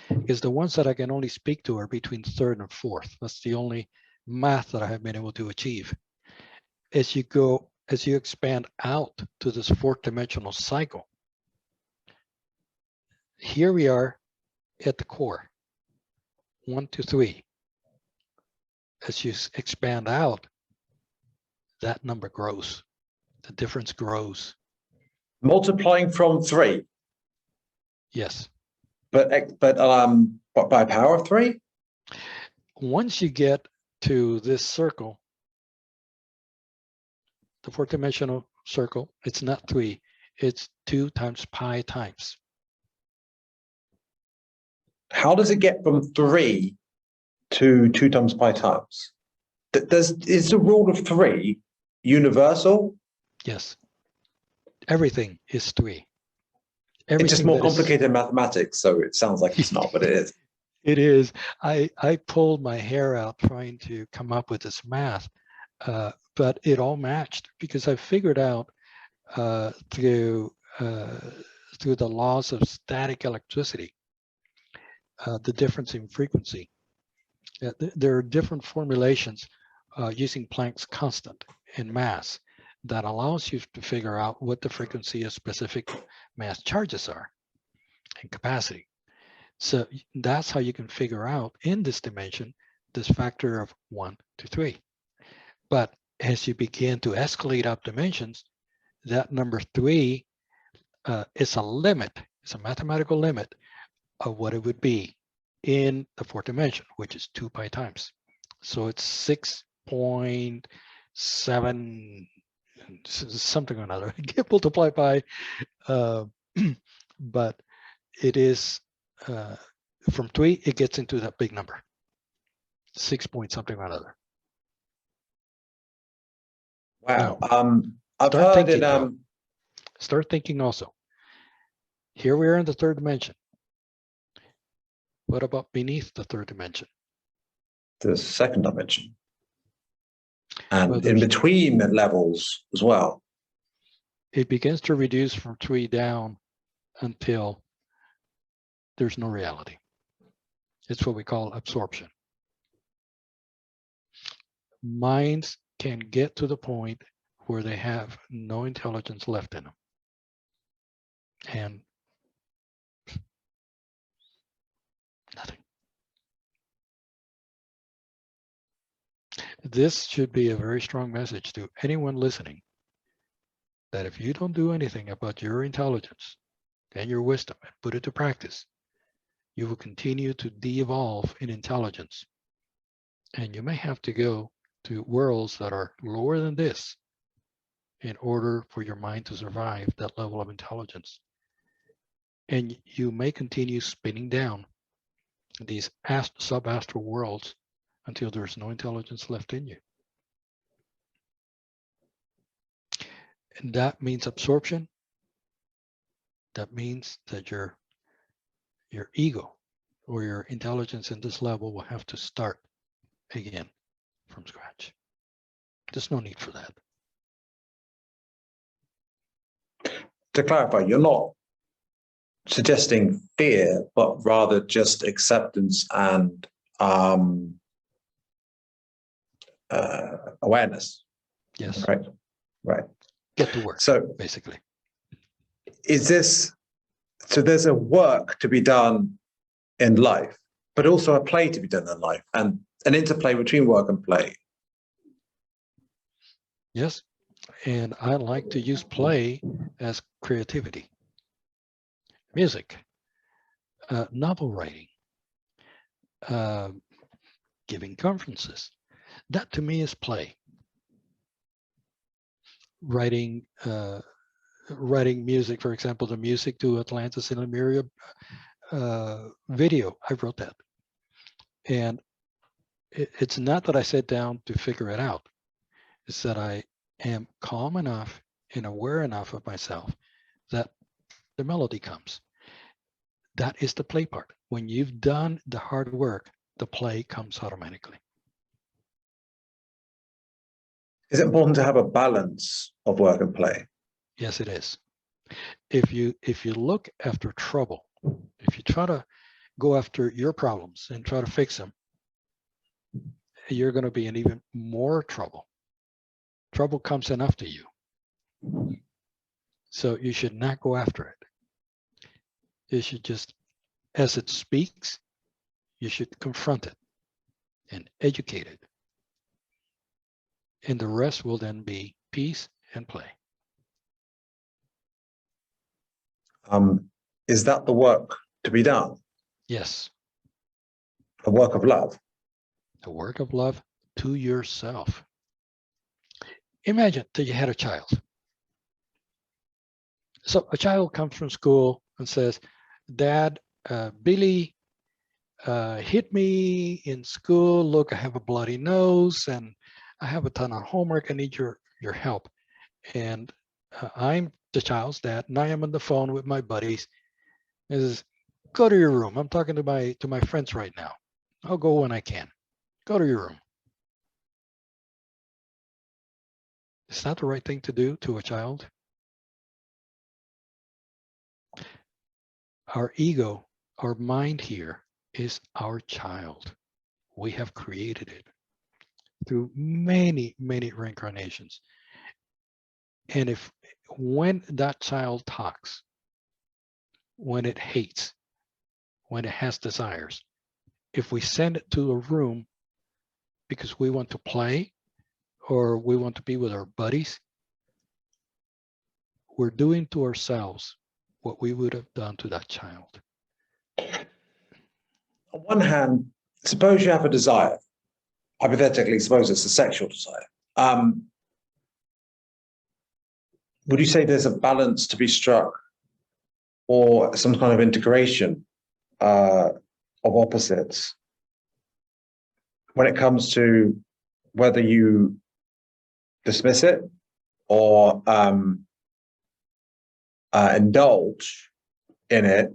because the ones that I can only speak to are between third and fourth. That's the only math that I have been able to achieve. As you expand out to this fourth dimensional cycle, here we are at the core, 1 to 3. As you expand out, that number grows. The difference grows. Multiplying from 3. Yes. But by power of 3? Once you get to this circle, the fourth dimensional circle, it's not 3, it's 2 times pi times. How does it get from 3 to 2 times pi times? Is the rule of 3 universal? Yes. Everything is 3. It's just more complicated mathematics, so it sounds like it's not, but it is. It is. I pulled my hair out trying to come up with this math, but it all matched because I figured out through the laws of static electricity the difference in frequency. There are different formulations using Planck's constant in mass that allows you to figure out what the frequency of specific mass charges are and capacity. So that's how you can figure out in this dimension this factor of 1 to 3. But as you begin to escalate up dimensions, that number 3 is a limit. It's a mathematical limit of what it would be in the fourth dimension, which is 2 pi times. So it's 6.7 something or another. I can't multiply by, but it is from 3, it gets into that big number, 6 point something or another. Wow. Now, I've heard it. Start thinking also. Here we are in the third dimension. What about beneath the third dimension? The second dimension. And well, in between levels as well. It begins to reduce from 3 down until there's no reality. It's what we call absorption. Minds can get to the point where they have no intelligence left in them. And nothing. this should be a very strong message to anyone listening, that if you don't do anything about your intelligence and your wisdom and put it to practice, you will continue to de-evolve in intelligence. And you may have to go to worlds that are lower than this in order for your mind to survive that level of intelligence. And you may continue spinning down these sub-astral worlds until there's no intelligence left in you. And that means absorption. That means that your ego or your intelligence in this level will have to start again from scratch. There's no need for that. To clarify, you're not suggesting fear, but rather just acceptance and awareness. Yes. Right. Right. Get to work. So basically, so there's a work to be done in life, but also a play to be done in life, and an interplay between work and play. Yes. And I like to use play as creativity, music, novel writing, giving conferences. That to me is play. Writing music, for example, the music to Atlantis and Lemuria video, I wrote that. And it's not that I sat down to figure it out. It's that I am calm enough and aware enough of myself that the melody comes. That is the play part. When you've done the hard work, the play comes automatically. Is it important to have a balance of work and play? Yes, it is. If you look after trouble, if you try to go after your problems and try to fix them, you're going to be in even more trouble. Trouble comes enough to you. So you should not go after it. You should just, as it speaks, you should confront it and educate it. And the rest will then be peace and play. Is that the work to be done? Yes. The work of love? The work of love to yourself. Imagine that you had a child. So a child comes from school and says, Dad, Billy hit me in school. Look, I have a bloody nose and I have a ton of homework. I need your help. And I'm the child's dad, and I am on the phone with my buddies. It says, go to your room. I'm talking to my friends right now. I'll go when I can. Go to your room. Is that the right thing to do to a child? Our ego, our mind here is our child. We have created it through many, many reincarnations. And when that child talks, when it hates, when it has desires, if we send it to a room because we want to play or we want to be with our buddies, we're doing to ourselves what we would have done to that child. On one hand, suppose you have a desire. Hypothetically, suppose it's a sexual desire. Would you say there's a balance to be struck or some kind of integration of opposites when it comes to whether you dismiss it or indulge in it,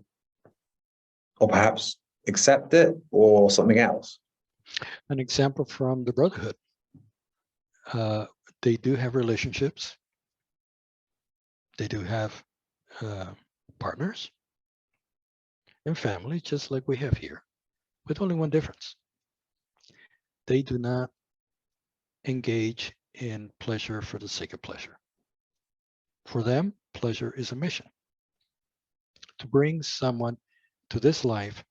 or perhaps accept it, or something else? An example from the Brotherhood. They do have relationships. They do have partners and family, just like we have here, with only one difference. They do not engage in pleasure for the sake of pleasure. For them, pleasure is a mission to bring someone to this life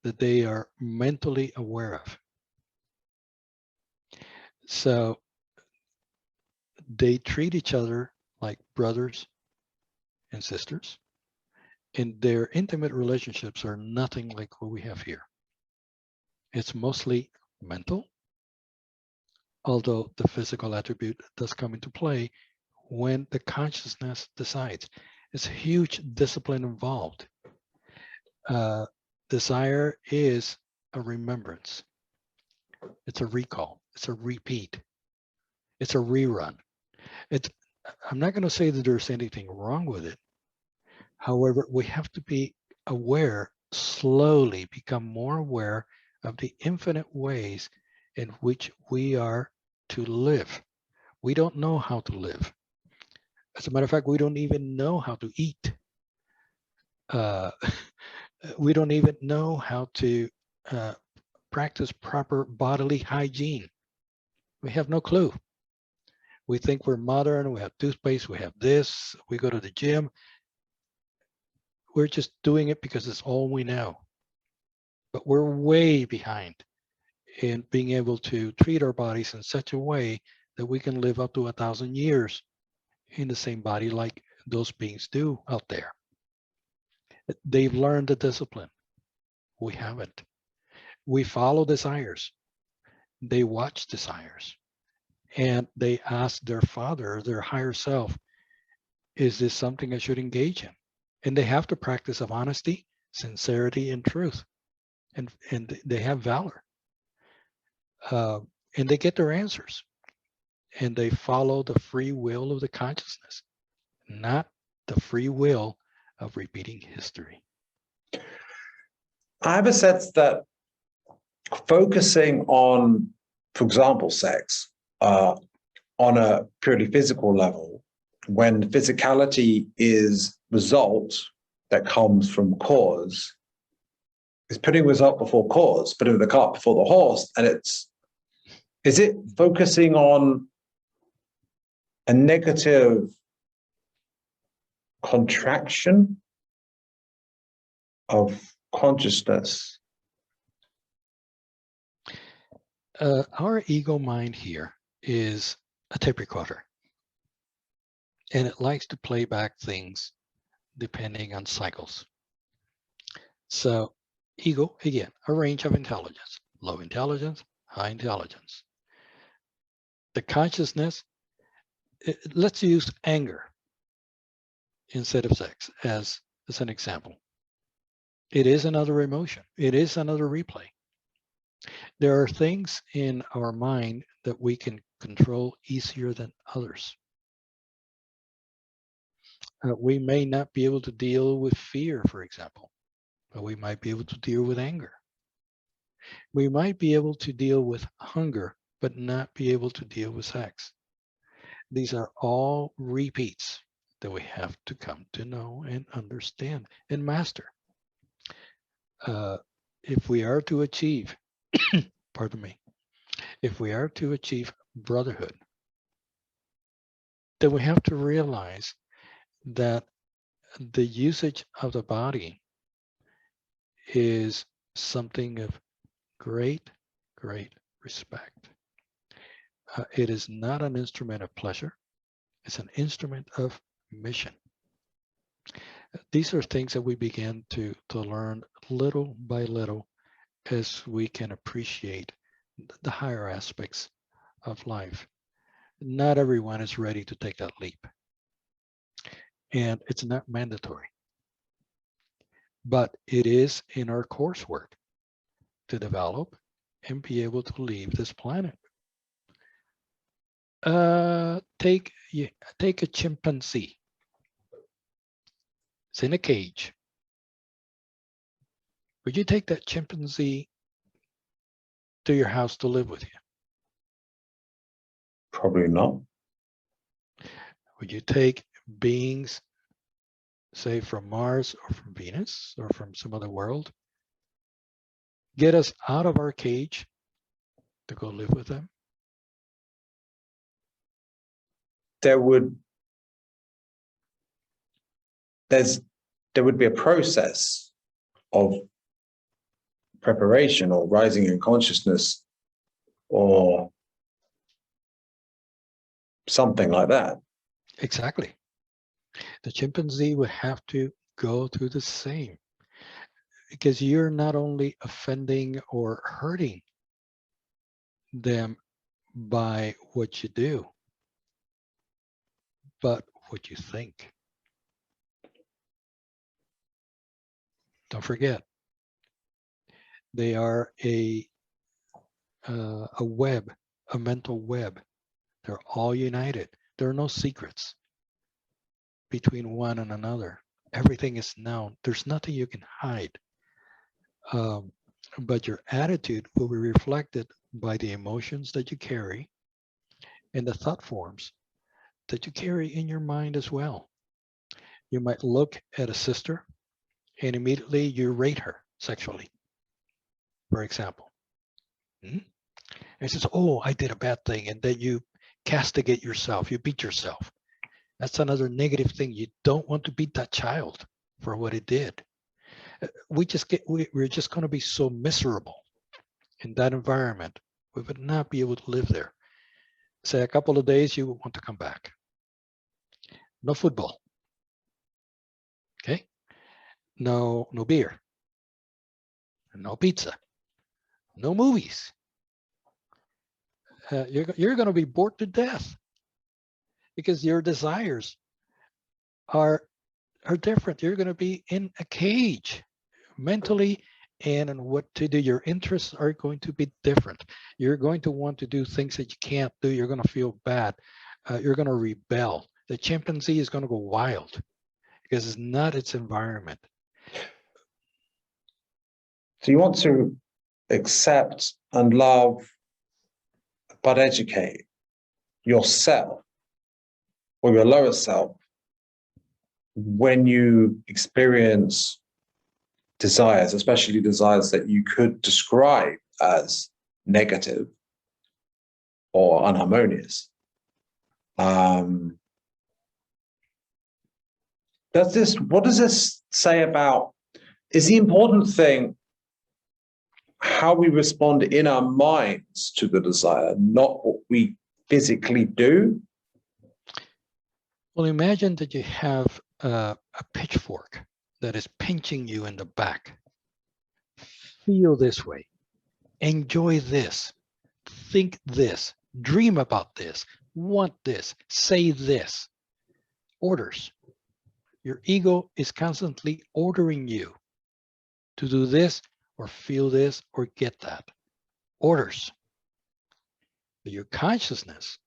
that they are mentally aware of. So they treat each other like brothers and sisters, and their intimate relationships are nothing like what we have here. It's mostly mental, although the physical attribute does come into play when the consciousness decides. It's a huge discipline involved. Desire is a remembrance. It's a recall. It's a repeat. It's a rerun. I'm not going to say that there's anything wrong with it. However, we have to be aware, slowly become more aware of the infinite ways in which we are to live. We don't know how to live. As a matter of fact, we don't even know how to eat. We don't even know how to practice proper bodily hygiene. We have no clue. We think we're modern, we have toothpaste, we have this, we go to the gym. We're just doing it because it's all we know. But we're way behind in being able to treat our bodies in such a way that we can live up to 1,000 years in the same body like those beings do out there. They've learned the discipline. We haven't. We follow desires. They watch desires. And they ask their father, their higher self, is this something I should engage in? And they have the practice of honesty, sincerity, and truth. And they have valor. And they get their answers. And they follow the free will of the consciousness, not the free will of repeating history. I have a sense that focusing on, for example, sex on a purely physical level, when physicality is result that comes from cause, is putting result before cause, putting the cart before the horse. And is it focusing on a negative contraction of consciousness? Our ego mind here is a tape recorder, and it likes to play back things depending on cycles. So ego, again, a range of intelligence, low intelligence, high intelligence. The consciousness, let's use anger instead of sex as an example. It is another emotion. It is another replay. There are things in our mind that we can control easier than others. We may not be able to deal with fear, for example, but we might be able to deal with anger. We might be able to deal with hunger, but not be able to deal with sex. These are all repeats that we have to come to know and understand and master. If we are to achieve, pardon me, if we are to achieve brotherhood, then we have to realize that the usage of the body is something of great, great respect. It is not an instrument of pleasure. It's an instrument of mission. These are things that we begin to learn little by little as we can appreciate the higher aspects of life. Not everyone is ready to take that leap. And it's not mandatory. But it is in our coursework to develop and be able to leave this planet. Take a chimpanzee. It's in a cage. Would you take that chimpanzee to your house to live with you? Probably not. Would you take beings, say from Mars or from Venus or from some other world, get us out of our cage to go live with them? There would be a process of preparation or rising in consciousness or something like that. Exactly. The chimpanzee would have to go through the same, because you're not only offending or hurting them by what you do, but what you think. Don't forget, they are a web, a mental web. They're all united. There are no secrets between one and another. Everything is known. There's nothing you can hide. But your attitude will be reflected by the emotions that you carry and the thought forms that you carry in your mind as well. You might look at a sister and immediately you rate her sexually, for example. And it says, oh, I did a bad thing. And then you castigate yourself, you beat yourself. That's another negative thing. You don't want to beat that child for what it did. We're just going to be so miserable in that environment. We would not be able to live there. Say a couple of days, you want to come back. No football. Okay. No beer. No pizza. No movies. You're going to be bored to death because your desires are different. You're going to be in a cage mentally, and in what to do. Your interests are going to be different. You're going to want to do things that you can't do. You're going to feel bad. You're going to rebel. The chimpanzee is going to go wild because it's not its environment. So you want to accept and love, but educate yourself or your lower self when you experience desires, especially desires that you could describe as negative or unharmonious. What does this say about, is the important thing how we respond in our minds to the desire, not what we physically do? Well, imagine that you have a pitchfork that is pinching you in the back. Feel this way. Enjoy this. Think this. Dream about this. Want this. Say this. Orders. Your ego is constantly ordering you to do this or feel this or get that. Orders. But your consciousness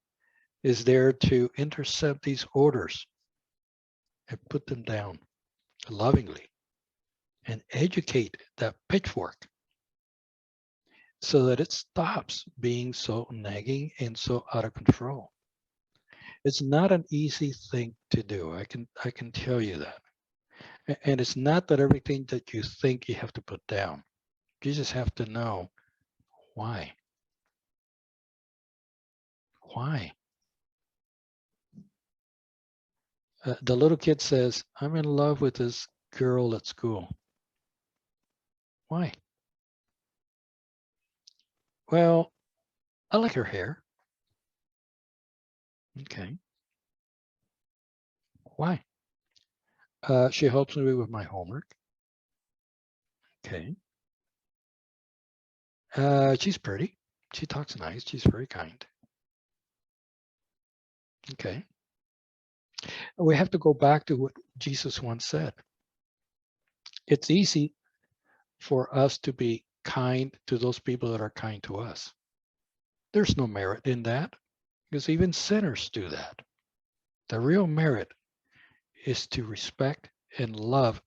is there to intercept these orders and put them down lovingly and educate that pitchfork so that it stops being so nagging and so out of control. It's not an easy thing to do. I can tell you that. And it's not that everything that you think you have to put down. You just have to know why. Why? The little kid says, I'm in love with this girl at school. Why? Well, I like her hair. Okay. Why? She helps me with my homework. Okay. She's pretty. She talks nice. She's very kind. Okay. We have to go back to what Jesus once said. It's easy for us to be kind to those people that are kind to us. There's no merit in that because even sinners do that. The real merit is to respect and love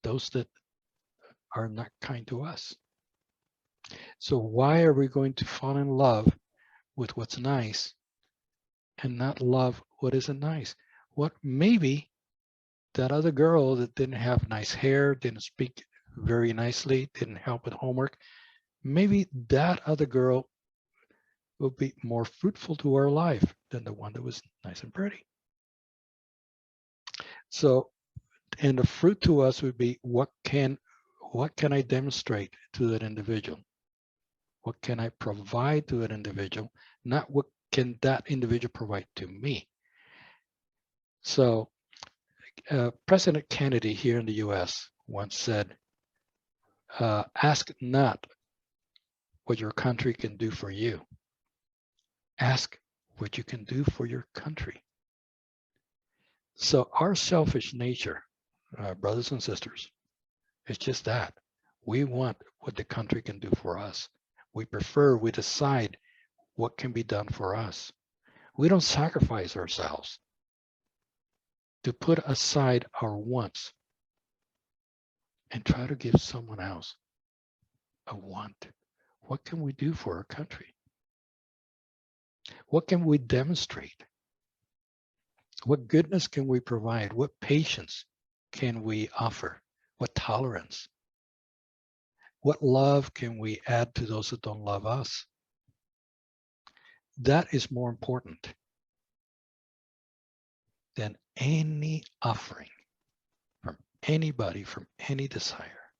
those that are not kind to us. So why are we going to fall in love with what's nice and not love what isn't nice? What maybe that other girl that didn't have nice hair, didn't speak very nicely, didn't help with homework, maybe that other girl will be more fruitful to our life than the one that was nice and pretty. So, and the fruit to us would be what can I demonstrate to that individual? What can I provide to that individual? Not what can that individual provide to me? So President Kennedy here in the US once said, ask not what your country can do for you. Ask what you can do for your country. So our selfish nature, brothers and sisters, is just that. We want what the country can do for us. We decide what can be done for us. We don't sacrifice ourselves to put aside our wants and try to give someone else a want. What can we do for our country? What can we demonstrate? What goodness can we provide? What patience can we offer? What tolerance? What love can we add to those that don't love us? That is more important than any offering from anybody, from any desire.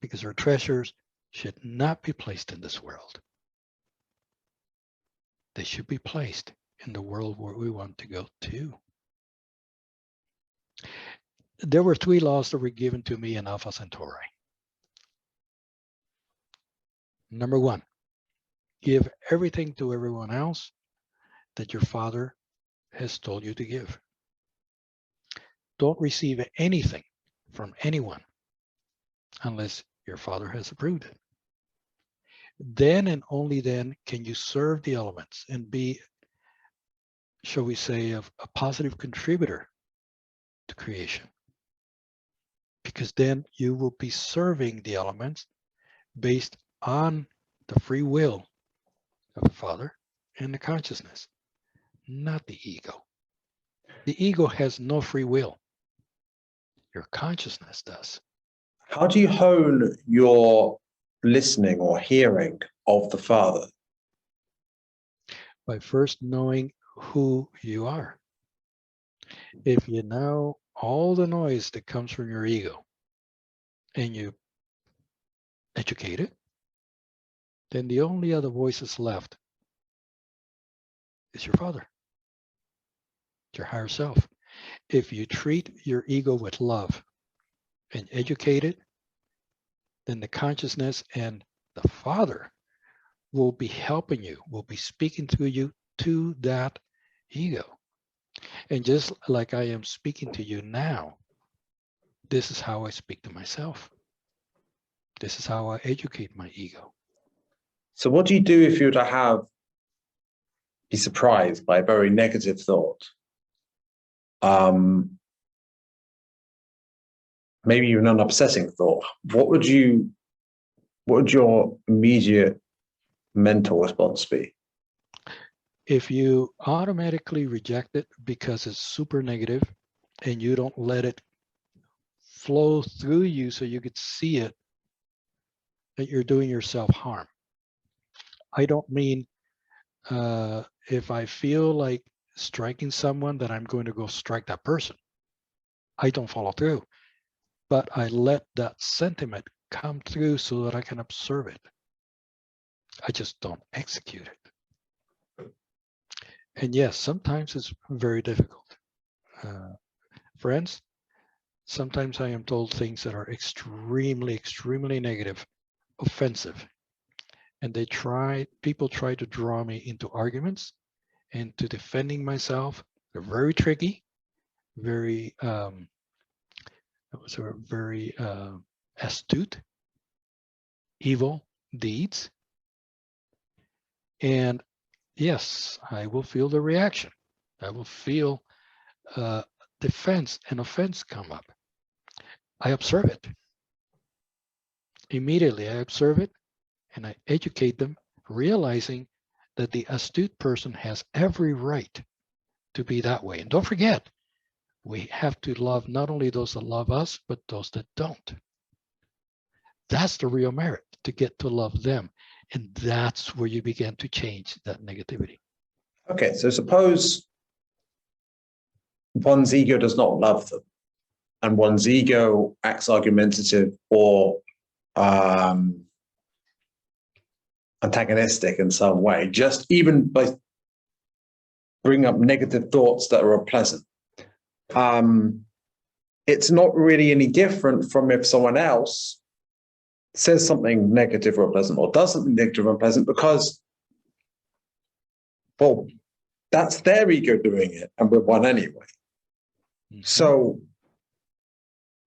Because our treasures should not be placed in this world. They should be placed in the world where we want to go to. There were 3 laws that were given to me in Alpha Centauri. Number 1, give everything to everyone else that your father has told you to give. Don't receive anything from anyone unless your father has approved it. Then and only then can you serve the elements and be, shall we say, a positive contributor to creation. Because then you will be serving the elements based on the free will of the Father and the consciousness, not the ego. The ego has no free will. Your consciousness does. How do you hone your listening or hearing of the Father? By first knowing who you are. If you know all the noise that comes from your ego and you educate it, then the only other voices left is your Father, your higher self. If you treat your ego with love and educate it, then the consciousness and the Father will be helping you, will be speaking through you to that ego. And just like I am speaking to you now, this is how I speak to myself. This is how I educate my ego. So what do you do if you were to be surprised by a very negative thought? Maybe even an upsetting thought. What would your immediate mental response be? If you automatically reject it because it's super negative and you don't let it flow through you so you could see it, that you're doing yourself harm. I don't mean if I feel like striking someone that I'm going to go strike that person. I don't follow through, but I let that sentiment come through so that I can observe it. I just don't execute it. And yes, sometimes it's very difficult. Friends, sometimes I am told things that are extremely, extremely negative, offensive. And people try to draw me into arguments and to defending myself. They're very tricky, very astute, evil deeds. And yes, I will feel the reaction. I will feel defense and offense come up. I observe it. Immediately, I observe it and I educate them, realizing that the astute person has every right to be that way. And don't forget, we have to love not only those that love us, but those that don't. That's the real merit, to get to love them. And that's where you begin to change that negativity. Okay, so suppose one's ego does not love them and one's ego acts argumentative or antagonistic in some way, just even by bring up negative thoughts that are unpleasant. It's not really any different from if someone else says something negative or unpleasant or does something negative or unpleasant, because, well, that's their ego doing it and we're one anyway. Mm-hmm. So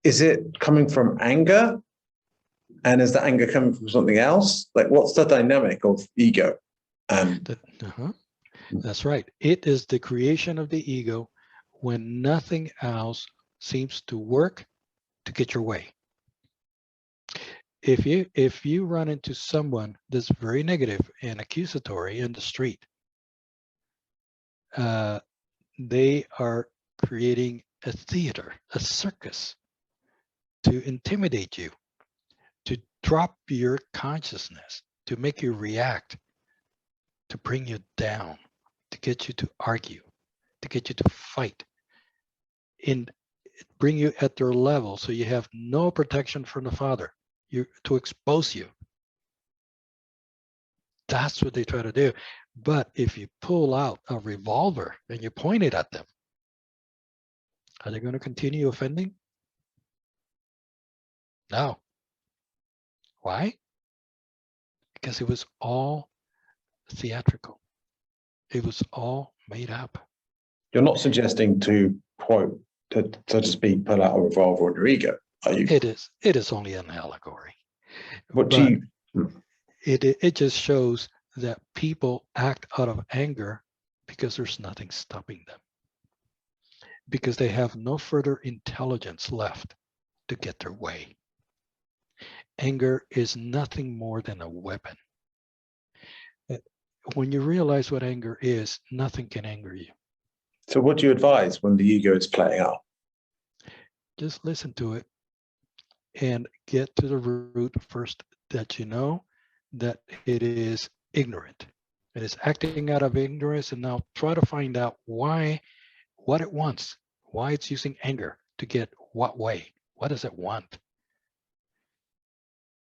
is it coming from anger? And is the anger coming from something else? Like, what's the dynamic of ego? That's right. It is the creation of the ego when nothing else seems to work to get your way. If you run into someone that's very negative and accusatory in the street, they are creating a theater, a circus, to intimidate you, to drop your consciousness, to make you react, to bring you down, to get you to argue, to get you to fight, and bring you at their level so you have no protection from the Father, to expose you. That's what they try to do. But if you pull out a revolver and you point it at them, are they going to continue offending? No. Why? Because it was all theatrical. It was all made up. You're not suggesting to quote, to so to speak, pull out a revolver on your ego, are you? It is only an allegory. What do you? It just shows that people act out of anger because there's nothing stopping them. Because they have no further intelligence left to get their way. Anger is nothing more than a weapon. When you realize what anger is, nothing can anger you. So what do you advise when the ego is playing out? Just listen to it and get to the root first, that you know that it is ignorant. It is acting out of ignorance, and now try to find out why, what it wants, why it's using anger to get what way, what does it want?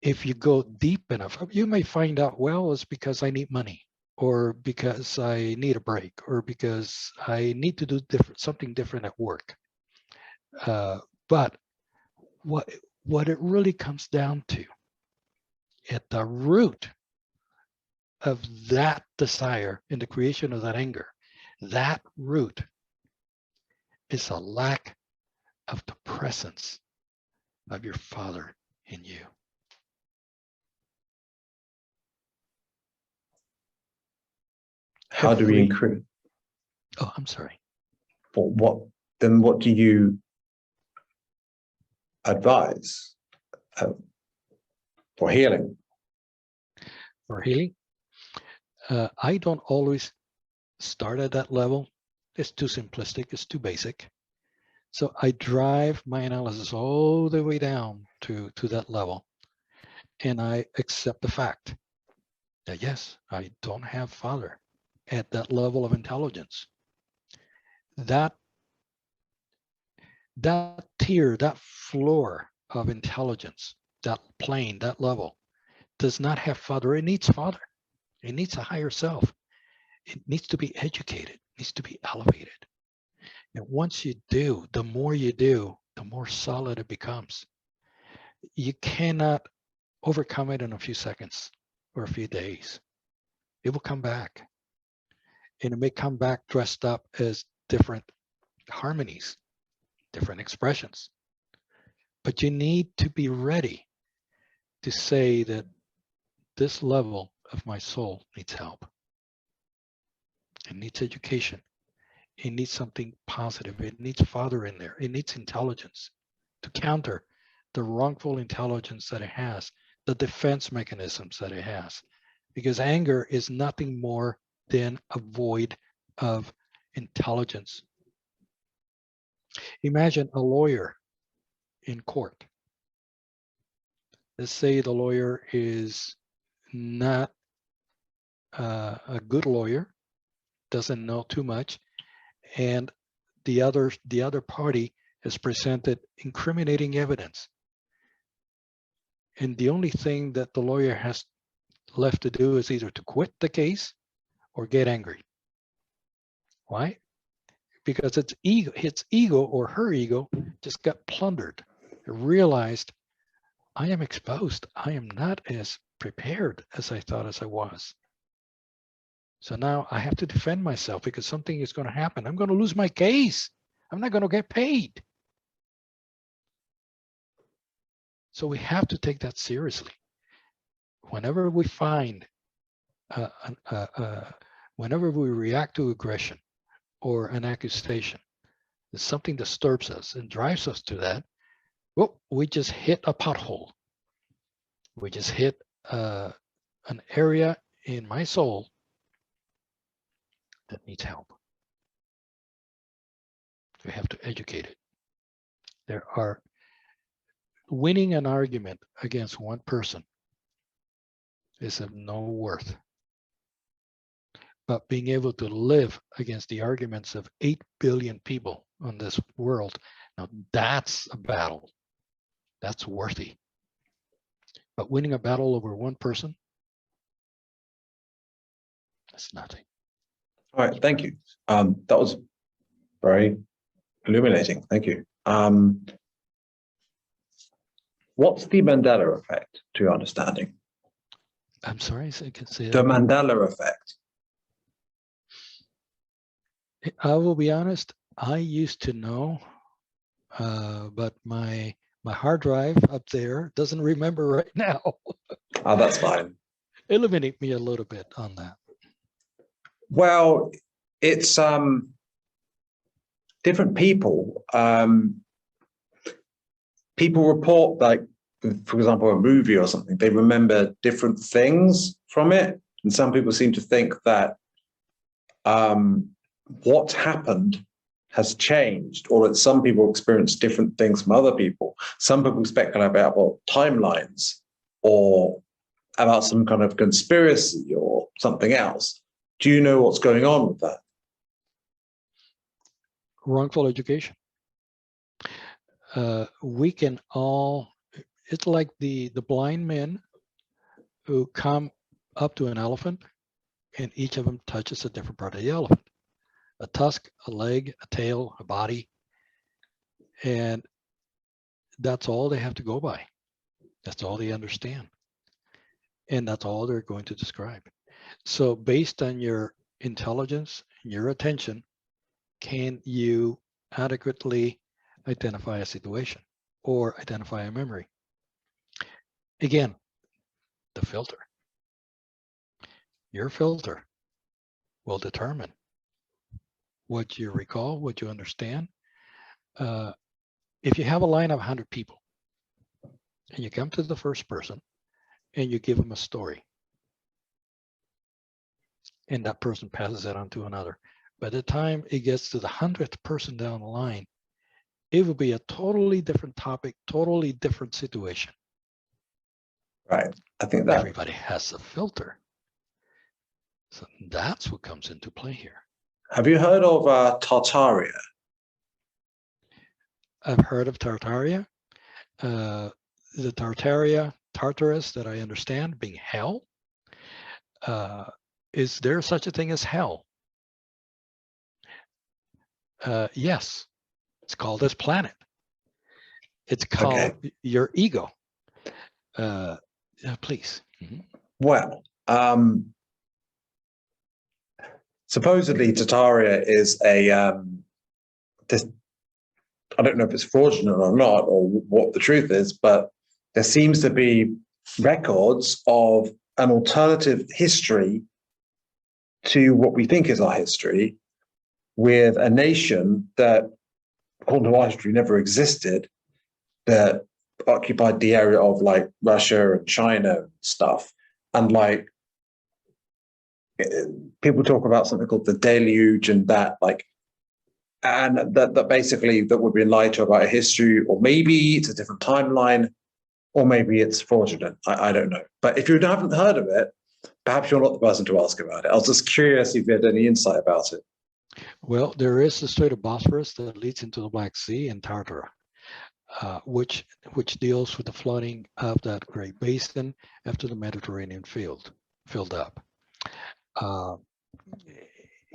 If you go deep enough, you may find out, well, it's because I need money, or because I need a break, or because I need to do something different at work. But what it really comes down to, at the root of that desire in the creation of that anger, that root is a lack of the presence of your Father in you. How do we increase? Oh, I'm sorry. What do you advise for healing? For healing, I don't always start at that level. It's too simplistic. It's too basic. So I drive my analysis all the way down to that level, and I accept the fact that yes, I don't have Father at that level of intelligence. That tier, that floor of intelligence, that plane, that level, does not have Father. It needs Father. It needs a higher self. It needs to be educated. It needs to be elevated. And once you do, the more you do, the more solid it becomes. You cannot overcome it in a few seconds or a few days. It will come back. And it may come back dressed up as different harmonies, different expressions. But you need to be ready to say that this level of my soul needs help. It needs education. It needs something positive. It needs Father in there. It needs intelligence to counter the wrongful intelligence that it has, the defense mechanisms that it has. Because anger is nothing more than a void of intelligence. Imagine a lawyer in court. Let's say the lawyer is not a good lawyer, doesn't know too much, and the other party has presented incriminating evidence. And the only thing that the lawyer has left to do is either to quit the case or get angry. Why? Because its ego or her ego just got plundered. It realized, I am exposed. I am not as prepared as I thought as I was. So now I have to defend myself because something is going to happen. I'm going to lose my case. I'm not going to get paid. So we have to take that seriously. Whenever we find, whenever we react to aggression or an accusation, if something disturbs us and drives us to that, well, we just hit a pothole. We just hit an area in my soul that needs help. We have to educate it. There are winning an argument against one person is of no worth. But being able to live against the arguments of 8 billion people on this world, now that's a battle. That's worthy. But winning a battle over one person, that's nothing. All right, thank you. That was very illuminating. Thank you. What's the Mandela effect, to your understanding? I'm sorry, so you can say The that. Mandela effect. I will be honest, I used to know, but my hard drive up there doesn't remember right now. Oh, that's fine. Illuminate me a little bit on that. Well, it's different people. People report, like, for example, a movie or something, they remember different things from it. And some people seem to think that what happened has changed, or that some people experience different things from other people. Some people speculate about timelines or about some kind of conspiracy or something else. Do you know what's going on with that? Wrongful education. We can all, it's like the blind men who come up to an elephant and each of them touches a different part of the elephant. A tusk, a leg, a tail, a body. And that's all they have to go by. That's all they understand. And that's all they're going to describe. So based on your intelligence, your attention, can you adequately identify a situation or identify a memory? Again, the filter. Your filter will determine what you recall, what you understand. If you have a line of 100 people and you come to the first person and you give them a story and that person passes it on to another, by the time it gets to the 100th person down the line, it will be a totally different topic, totally different situation. Right. I think that Everybody has a filter. So that's what comes into play here. Have you heard of Tartaria? I've heard of Tartaria. The Tartarus that I understand being hell. Is there such a thing as hell? Yes, it's called this planet. It's called your ego. Please. Mm-hmm. Well, supposedly Tartaria is a, I don't know if it's fraudulent or not, or what the truth is, but there seems to be records of an alternative history to what we think is our history, with a nation that, according to our history, never existed, that occupied the area of like Russia and China and stuff. And like, people talk about something called the deluge, and that like, and that basically that would be lied to about a history, or maybe it's a different timeline, or maybe it's fraudulent. I don't know. But if you haven't heard of it, perhaps you're not the person to ask about it. I was just curious if you had any insight about it. Well, there is the Strait of Bosphorus that leads into the Black Sea and Tartara, which deals with the flooding of that great basin after the Mediterranean filled up.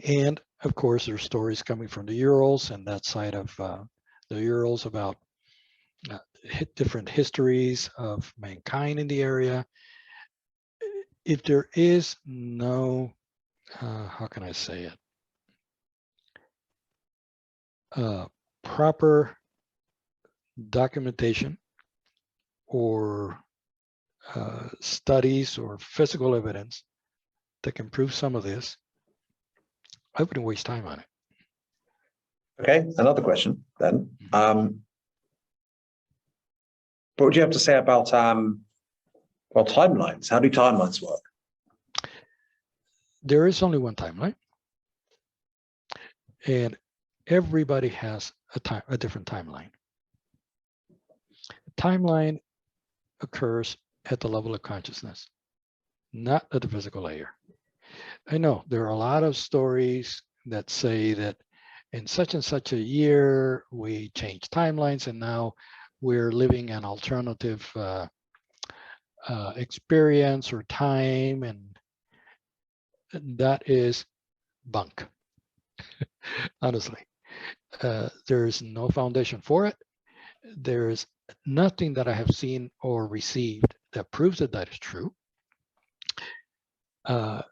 And of course, there's stories coming from the Urals and that side of the Urals about different histories of mankind in the area. If there is no, how can I say it, proper documentation or studies or physical evidence that can prove some of this, I wouldn't waste time on it. Okay, another question then. What would you have to say about well, timelines? How do timelines work? There is only one timeline, and everybody has a different timeline. The timeline occurs at the level of consciousness, not at the physical layer. I know there are a lot of stories that say that in such and such a year, we changed timelines and now we're living an alternative experience or time, and that is bunk. Honestly, there's no foundation for it. There's nothing that I have seen or received that proves that that is true. For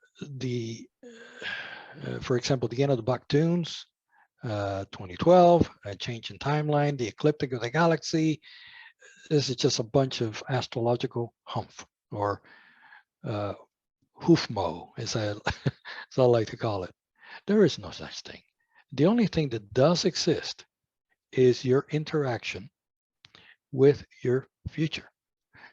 example, the end of the Baktunes, 2012, a change in timeline, the ecliptic of the galaxy. This is just a bunch of astrological humph, or hoofmo, as I like to call it. There is no such thing. The only thing that does exist is your interaction with your future.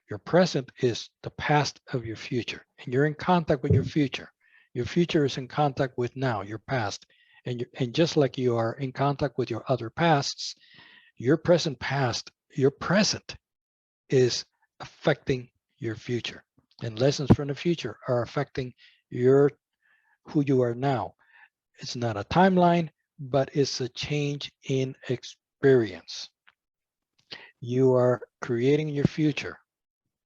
Your present is the past of your future, and you're in contact with your future. Your future is in contact with now, your past. And just like you are in contact with your other pasts, your present is affecting your future. And lessons from the future are affecting who you are now. It's not a timeline, but it's a change in experience. You are creating your future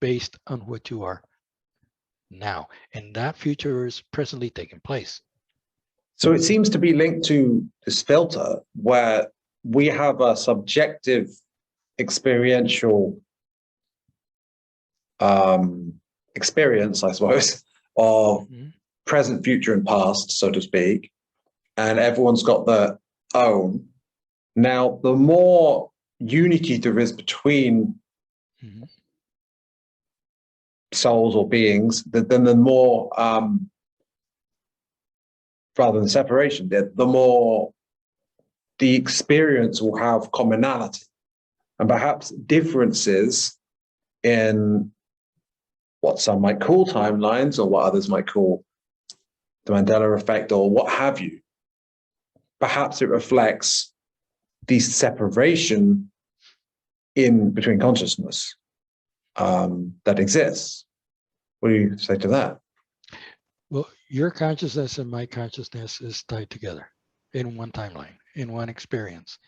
based on what you are now. And that future is presently taking place. So it seems to be linked to this filter where we have a subjective experiential experience, I suppose, of present, future, and past, so to speak, and everyone's got their own. Now, the more unity there is between souls or beings, then the more, rather than separation, the more the experience will have commonality, and perhaps differences in what some might call timelines or what others might call the Mandela Effect or what have you. Perhaps it reflects the separation in between consciousness that exists. What do you say to that? Well, your consciousness and my consciousness is tied together in one timeline, in one experience.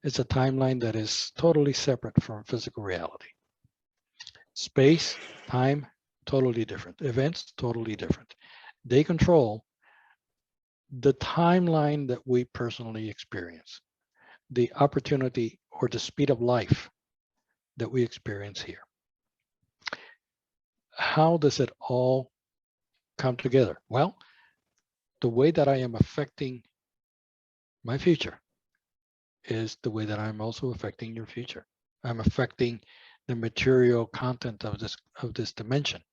It's a timeline that is totally separate from physical reality. Space, time, totally different. Events, totally different. They control the timeline that we personally experience, the opportunity or the speed of life that we experience here. How does it all come together? Well, the way that I am affecting my future is the way that I'm also affecting your future. I'm affecting the material content of this dimension.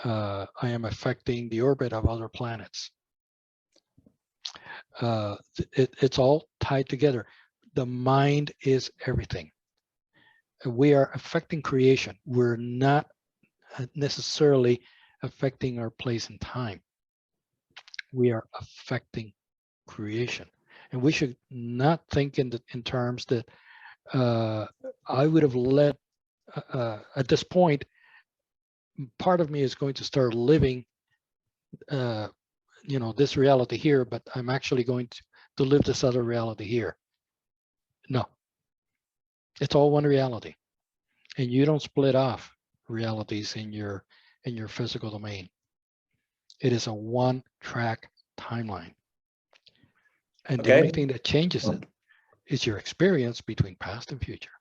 I am affecting the orbit of other planets. It's all tied together. The mind is everything. We are affecting creation. We're not necessarily affecting our place in time. We are affecting creation. And we should not think in terms that I would have let, at this point, part of me is going to start living, this reality here, but I'm actually going to live this other reality here. No, it's all one reality. And you don't split off realities in your physical domain. It is a one-track timeline. And the Okay. only thing that changes it is your experience between past and future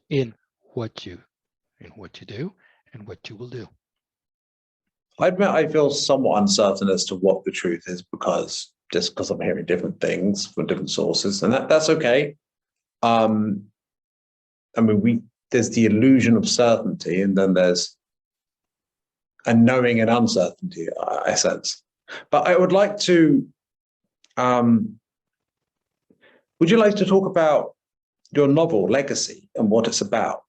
in what you do and what you will do. I admit I feel somewhat uncertain as to what the truth is because I'm hearing different things from different sources, and that's okay. I mean, there's the illusion of certainty, and then there's a knowing and uncertainty, I sense. But I would like to, would you like to talk about your novel, Legacy, and what it's about?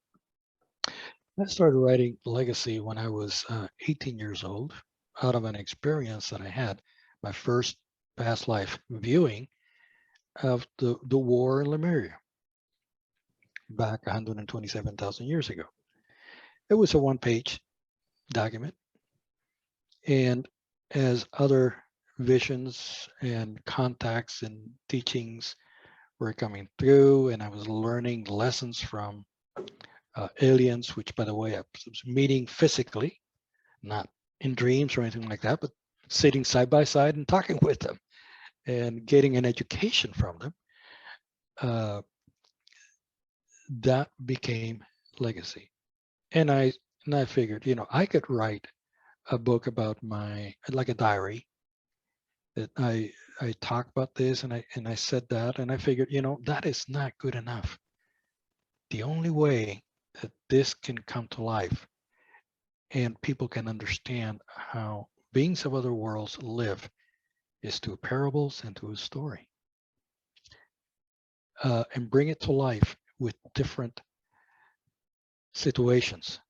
I started writing Legacy when I was 18 years old, out of an experience that I had, my first past life viewing of the war in Lemuria back 127,000 years ago. It was a one-page document. And as other visions and contacts and teachings were coming through, and I was learning lessons from aliens, which, by the way, I was meeting physically, not in dreams or anything like that, but sitting side by side and talking with them and getting an education from them. That became Legacy. And I figured, I could write a book about like a diary, that I talk about this and I said that, and I figured, that is not good enough. The only way that this can come to life and people can understand how beings of other worlds live is through parables and through a story, and bring it to life with different situations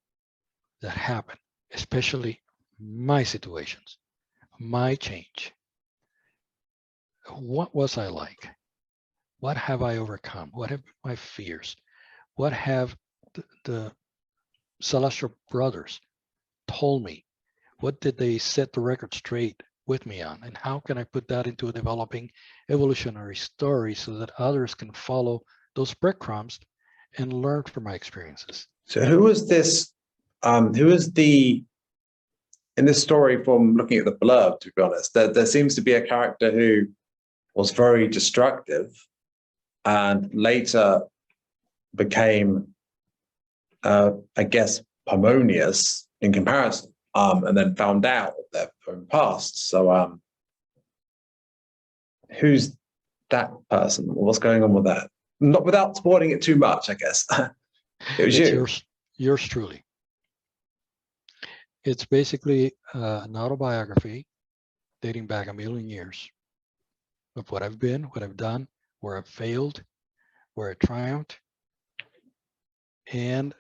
that happen, especially my situations, my change. What was I like? What have I overcome? What have my fears? What have the celestial brothers told me? What did they set the record straight with me on? And how can I put that into a developing evolutionary story so that others can follow those breadcrumbs and learn from my experiences? So who is this? Who is in this story, from looking at the blurb, to be honest, there seems to be a character who was very destructive and later became, I guess, harmonious in comparison, and then found out their own past. So who's that person? What's going on with that? Not without spoiling it too much, I guess. It was you. Yours truly. It's basically an autobiography dating back 1,000,000 years of what I've been, what I've done, where I've failed, where I triumphed, and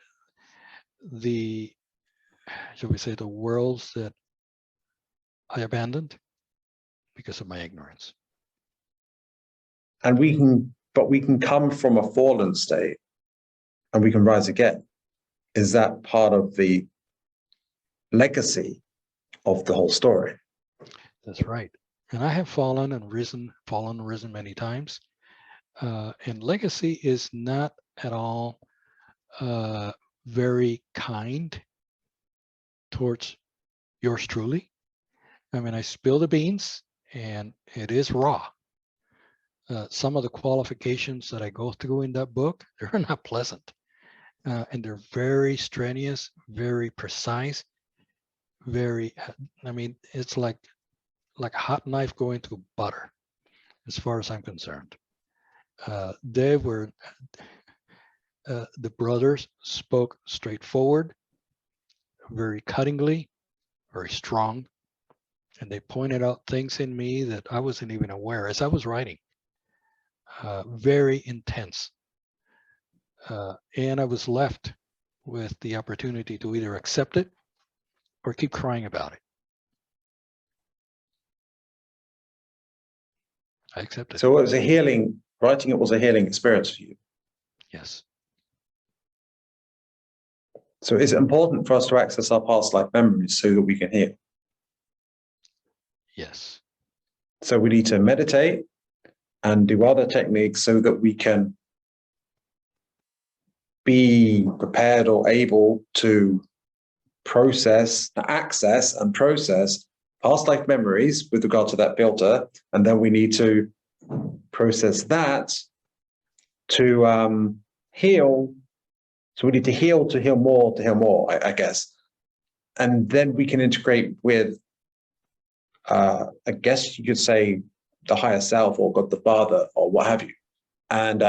shall we say, the worlds that I abandoned because of my ignorance. And we can come from a fallen state and we can rise again. Is that part of the legacy of the whole story? That's right. And I have fallen and risen many times. And legacy is not at all very kind towards yours truly. I mean, I spill the beans and it is raw. Some of the qualifications that I go through in that book, they're not pleasant. And they're very strenuous, very precise, it's like a hot knife going through butter, as far as I'm concerned. The brothers spoke straightforward, very cuttingly, very strong, and they pointed out things in me that I wasn't even aware as I was writing. Very intense. And I was left with the opportunity to either accept it or keep crying about it. I accepted. So it was writing it was a healing experience for you. Yes. So is it important for us to access our past life memories so that we can heal? Yes. So we need to meditate and do other techniques so that we can be prepared or able to access and process past life memories with regard to that filter. And then we need to process that to heal. So we need to heal more, I guess. And then we can integrate with, I guess you could say, the higher self or God the Father or what have you. And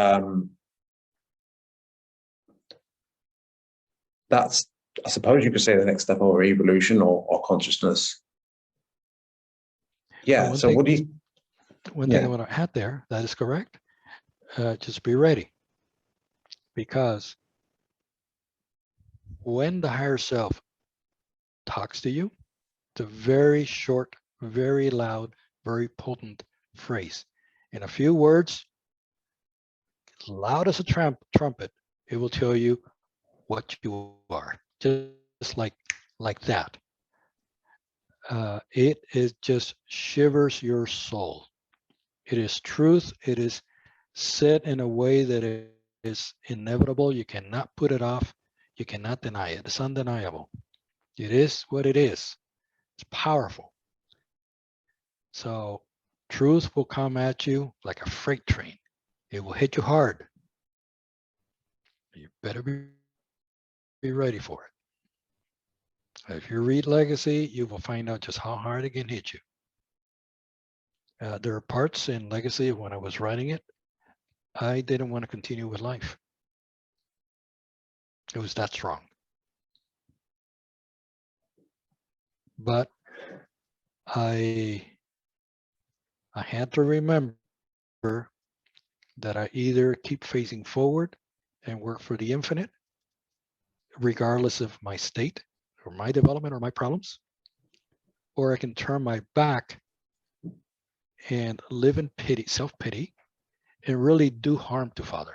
that's, I suppose you could say, the next step of evolution or consciousness. Yeah. So what do you? One thing I want to add there, that is correct. Just be ready. Because when the higher self talks to you, it's a very short, very loud, very potent phrase. In a few words, loud as a trumpet, it will tell you what you are, just like that. It is just shivers your soul. It is truth. It is said in a way that it is inevitable. You cannot put it off. You cannot deny it. It's undeniable. It is what it is. It's powerful. So truth will come at you like a freight train. It will hit you hard. You better be ready for it. If you read Legacy, you will find out just how hard it can hit you. There are parts in Legacy when I was writing it, I didn't want to continue with life. It was that strong. But I had to remember that I either keep facing forward and work for the infinite, regardless of my state or my development or my problems, or I can turn my back and live in pity, self-pity, and really do harm to Father.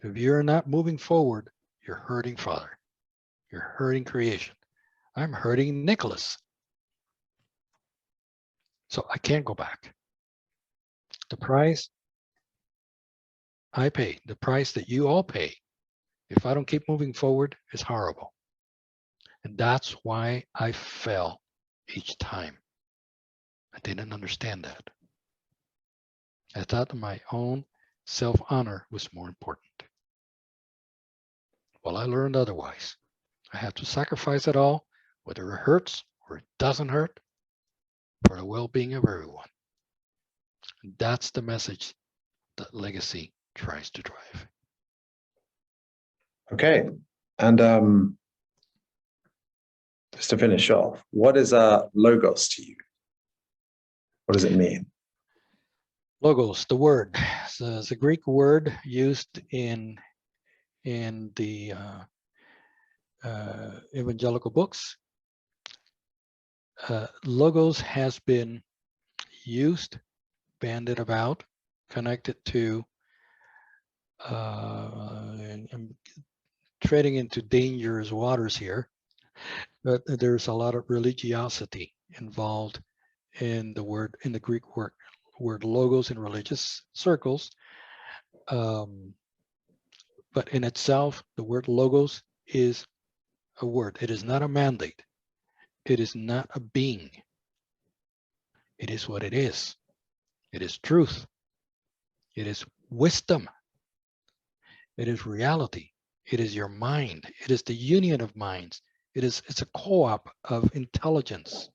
If you're not moving forward, you're hurting Father. You're hurting creation. I'm hurting Nicholas. So I can't go back. The price I pay, the price that you all pay, if I don't keep moving forward, is horrible. And that's why I fell each time. I didn't understand that. I thought my own self-honor was more important. Well, I learned otherwise. I have to sacrifice it all, whether it hurts or it doesn't hurt, for the well-being of everyone. And that's the message that Legacy tries to drive. Okay. And just to finish off, what is logos to you? What does it mean? Logos, the word, it's a Greek word used in the evangelical books. Logos has been used, bandied about, connected to, I'm treading into dangerous waters here, but there's a lot of religiosity involved in the word, in the Greek word logos in religious circles. But in itself, the word logos is a word. It is not a mandate. It is not a being. It is what it is. It is truth. It is wisdom. It is reality. It is your mind. It is the union of minds. It's a co-op of intelligence.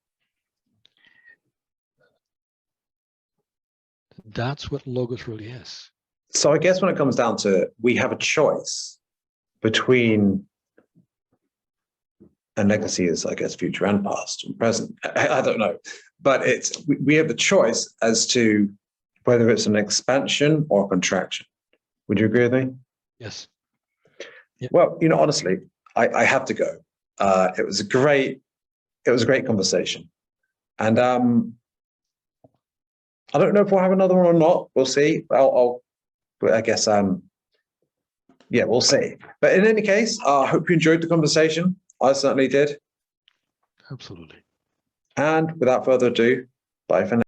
That's what logos really is. So I guess when it comes down to it, we have a choice between, and legacy is, I guess, future and past and present. I don't know, but we have the choice as to whether it's an expansion or a contraction. Would you agree with me? Yes. Yeah. Well, honestly, I have to go. It was a great conversation, and I don't know if we'll have another one or not. We'll see. I guess yeah, we'll see. But in any case, I hope you enjoyed the conversation. I certainly did. Absolutely. And without further ado, bye for now.